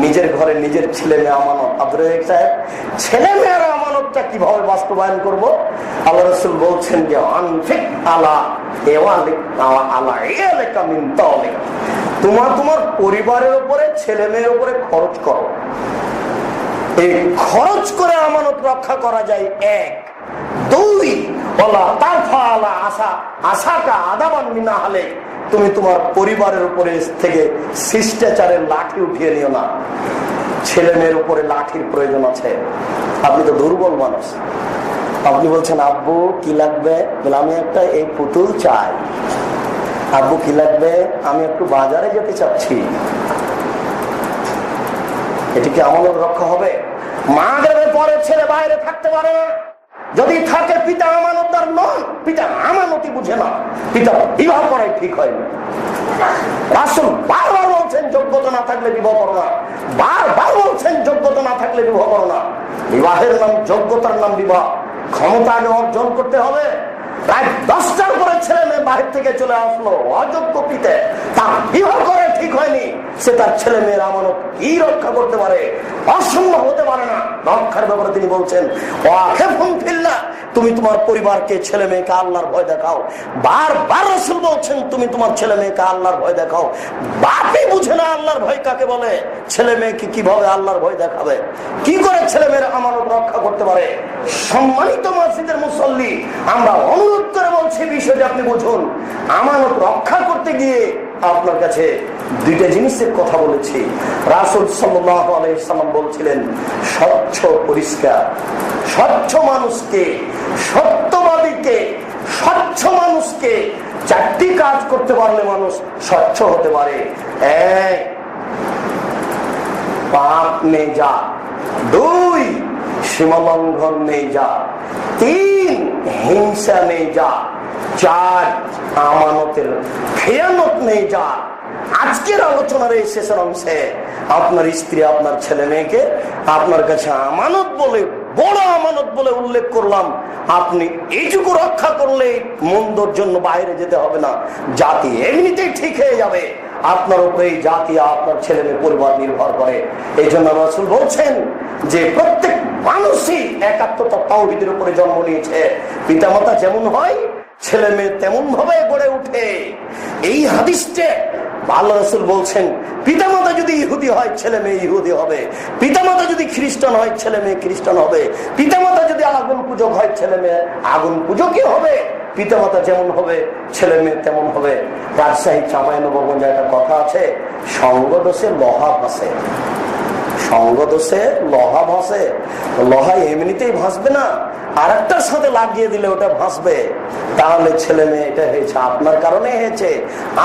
নিজের ঘরে নিজের ছেলে মেয়ে আমানত। আব্দুর রাজ্জাক সাহেব, ছেলে মেয়ের আমানতটা কিভাবে বাস্তবায়ন করব? আল্লাহ রাসূল বলছেন যে আনফিক আলা এওয়ালিক আলা ইয়ালিকা মিন তাওলিক, তোমার পরিবারের উপরে, ছেলে মেয়ের উপরে খরচ করো। এই খরচ করে আমানত রক্ষা করা যায়। এক। দুই, ওয়ালা তারফা আলা আসাকা আদাবান মিন আহলিক, তুমি তোমার পরিবারের উপরে থেকে শিষ্টাচারের লাঠি উঠিয়ে নিও না। ছেলে মেয়ের উপরে লাঠির প্রয়োজন আছে। আপনি তো দুর্বল মানুষ, আপনি বলছেন আব্বু কি লাগবে? আমি একটা এই পুতুল চাই। আব্বু কি লাগবে? আমি একটু বাজারে যেতে চাচ্ছি। এটি কি আমানত রক্ষা হবে? মাগরিবের পরে ছেলে বাইরে থাকতে পারে না। যদি থাকে, পিতা আমানতদার নন, পিতা আমানতই বুঝে না, পিতা বিবাহ করাই ঠিক হয়নি। রাসূল বারবার বলছেন যোগ্যতা না থাকলে বিবাহ করো না, বারবার বলছেন যোগ্যতা না থাকলে বিবাহ করো না। বিবাহের নাম যোগ্যতার নাম বিবাহ। ক্ষমতা আগে অর্জন করতে হবে। প্রায় 10টার পরে ছেলে মেয়ে বাহির থেকে চলে আসলো অযোগ্য পিতে, তার বিবাহ করে ঠিক হয়নি, সে তার ছেলে মেয়ের আমানত কি রক্ষা করতে পারে? অসম্ভব হতে পারে না। রক্ষার ব্যাপারে তিনি বলছেন ওয়াকিফুন ফিল্লাহ, তুমি তোমার পরিবারকে, ছেলে মেয়েকে আল্লাহর ভয় দেখাও। বারবার রাসূল বলছেন তুমি তোমার ছেলে মেয়েকে আল্লাহর ভয় দেখাও। বাপই বুঝে না আল্লাহর ভয় কাকে বলে, ছেলে মেয়েকে কিভাবে আল্লাহর ভয় দেখাবে? কি করে ছেলে মেয়ের আমানত রক্ষা করতে পারে? সম্মানিত মসজিদের মুসল্লি, আমরা অনুরোধ করে বলছি বিষয়টি আপনি বুঝুন। আমানত রক্ষা করতে গিয়ে আপনার কাছে দুইটা জিনিসের কথা বলেছি। রাসূল সাল্লাল্লাহু আলাইহি ওয়াসাল্লাম বলছিলেন স্বচ্ছ পরিষ্কার, স্বচ্ছ মানুষকে, সত্যবাদীকে, স্বচ্ছ মানুষকে চারটি কাজ করতে পারলে মানুষ স্বচ্ছ হতে পারে। এক, পাপ নেই যা। দুই, সীমালঙ্ঘন নেই যা। তিন, হিংসা নেই যা। চার, আমানতের খেয়ানত নেই যা। আজকের আলোচনার এই শেষের অংশে আপনার স্ত্রী, আপনার ছেলে মেয়েকে আপনার কাছে আমানত বলে, বড় আমানত বলে উল্লেখ করলাম। আপনি এইটুকু রক্ষা করলে মন্দর জন্য বাইরে যেতে হবে না, জাতি এমনিতেই ঠিক হয়ে যাবে। আপনার উপরে এই জাতি, আপনার ছেলে মেয়ে, পরিবার নির্ভর করে। এই জন্য রাসূল বলছেন যে প্রত্যেক মানুষই একাত্মতা তাওহীদের উপরে জন্ম নিয়েছে। পিতামাতা যেমন হয়, ছেলে মেয়ে তেমন ভাবে গড়ে উঠে। এই হাদিসে আল্লাহ রাসূল বলছেন পিতামাতা যদি ইহুদি হয়, ছেলে মেয়ে ইহুদি হবে। পিতামাতা যদি খ্রিস্টান হয়, ছেলে মেয়ে খ্রিস্টান হবে। পিতামাতা যদি আগুন পূজক হয়, ছেলে মেয়ে আগুন পূজকই হবে। পিতামাতা যেমন হবে, ছেলে মেয়ে তেমন হবে। রাজশাহী চাঁপাইনবাবগঞ্জে একটা কথা আছে, সঙ্গ দোষে লোহা ভাসে। সঙ্গ দোষে লোহা ভাসে। লোহা এমনিতেই ভাসবে না, আর একটার সাথে লাগিয়ে দিলে ওটা ভাসবে। তাহলে ছেলে মেয়ে এটা হয়েছে আপনার কারণে হয়েছে।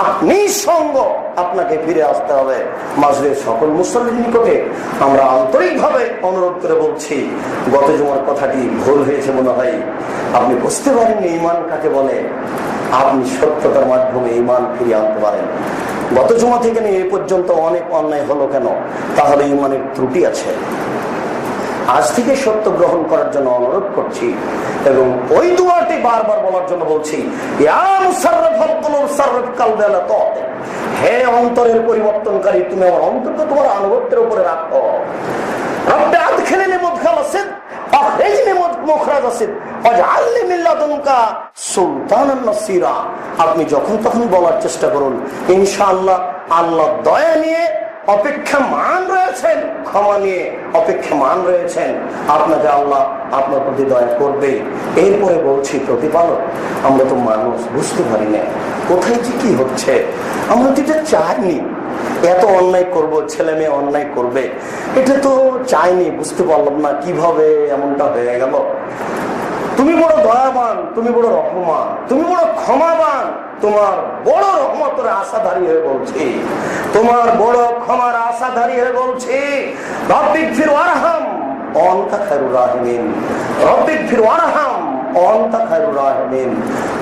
আপনি সঙ্গ, আপনাকে ফিরে আসতে হবে। মাজলিসের সকল মুসল্লির নিকটে আমরা আন্তরিকভাবে অনুরোধ করে বলছি, গত জুমার কথাটি ভুল হয়েছে মনে হয়, আপনি বুঝতে পারেননি ঈমান কাকে বলে। আপনি সত্যতার মাধ্যমে ঈমান ফিরিয়ে আনতে পারেন। গত জুমা থেকে নিয়ে এই পর্যন্ত অনেক অন্যায় হলো কেন? তাহলে ঈমানের ত্রুটি আছে। আজ থেকে সত্য গ্রহণ করার জন্য অনুরোধ করছি এবং ওই দুয়ারটি বারবার বলার জন্য বলছি, হে অন্তরের পরিবর্তনকারী, তুমি আমার অন্তরকে তোমার আনুগত্যের উপরে রাখো। আপনি যখন তখন বলার চেষ্টা করুন, ইনশাআল্লাহ আল্লাহ দয়া নিয়ে অপেক্ষামান রয়েছেন, ক্ষমা নিয়ে অপেক্ষামান রয়েছেন। আপনাকে আল্লাহ আপনার প্রতি দয়া করবে। এরপরে বলছি প্রতিপালক, আমরা তো মানুষ, বুঝতে পারি না কোথায় যে কি হচ্ছে। আমরা তো এটা চাইনি, এত অন্যায় করব, ছেলে মেয়ে অন্যায় করবে, এটা তো চাইনি। বুঝতে পারলাম না কিভাবে এমনটা হয়ে গেল। তুমি বড় দয়াবান, তুমি বড় রহমান, তুমি বড় ক্ষমাবান। তোমার বড় রহমতের আশাধারী হয়ে বলছি, তোমার বড় ক্ষমার আশাধারী হয়ে বলছি, রব্বিগফির ওয়ারহাম আনতা খায়রুর রাহিমিন, রব্বিগফির ওয়ারহাম আনতা খায়রুর রাহিমিন,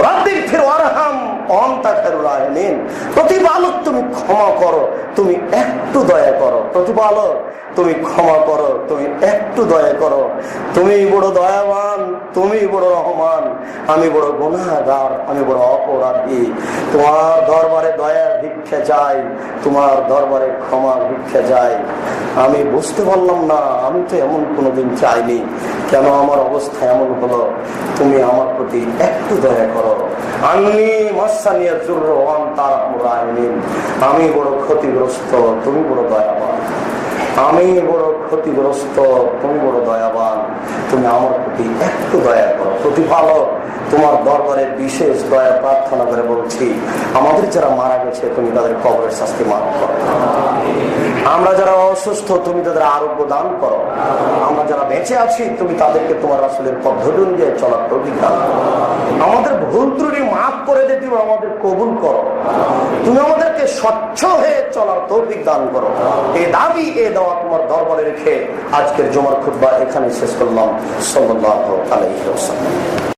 রব্বিগফির ওয়ারহাম আনতা খায়রুর রাহিমিন। প্রতিপালক তুমি ক্ষমা করো, তুমি একটু দয়া করো। প্রতিপালক তুমি ক্ষমা করো, তুমি একটু দয়া করো। তুমি বড় দয়াবান, তুমি বড় রহমান, আমি বড় গুনাহগার, আমি বড় অপরাধী। তোমার দরবারে দয়া ভিক্ষা চাই, তোমার দরবারে ক্ষমা ভিক্ষা চাই। আমি বুঝতে পারলাম না, আমি তো এমন কোনোদিন চাইনি, কেন আমার অবস্থা এমন হলো? তুমি আমার প্রতি একটু দয়া করো। আমি বড় ক্ষতিগ্রস্ত, তুমি বড় দয়াবান। আমি বড় ক্ষতিগ্রস্ত, তুমি বড় দয়াবান। তুমি আমার প্রতি একটু দয়া করো। প্রতিপালক, তোমার দরবারে বিশেষ দয়া প্রার্থনা করে বলছি, আমাদের যারা মারা গেছে তুমি তাদের কবরের শাস্তি মাফ করো। আমরা যারা অসুস্থ তুমি তাদের আরোগ্য দান করো। আমরা যারা বেঁচে আছি তুমি তাদেরকে তোমার রাসূলের পদ্ধতি অনুযায়ী চলার তৌফিক দান করো। আমাদের ভুল ত্রুটি মাফ করে দিয়ে তুমি আমাদের কবুল করো। তুমি আমাদেরকে স্বচ্ছ হয়ে চলার তৌফিক দান করো। এই দাবি, এই দেওয়া তোমার দরবারে রেখে আজকের জুমার খুতবা এখানে শেষ করলাম। সাল্লাল্লাহু আলাইহি ওয়াসাল্লাম।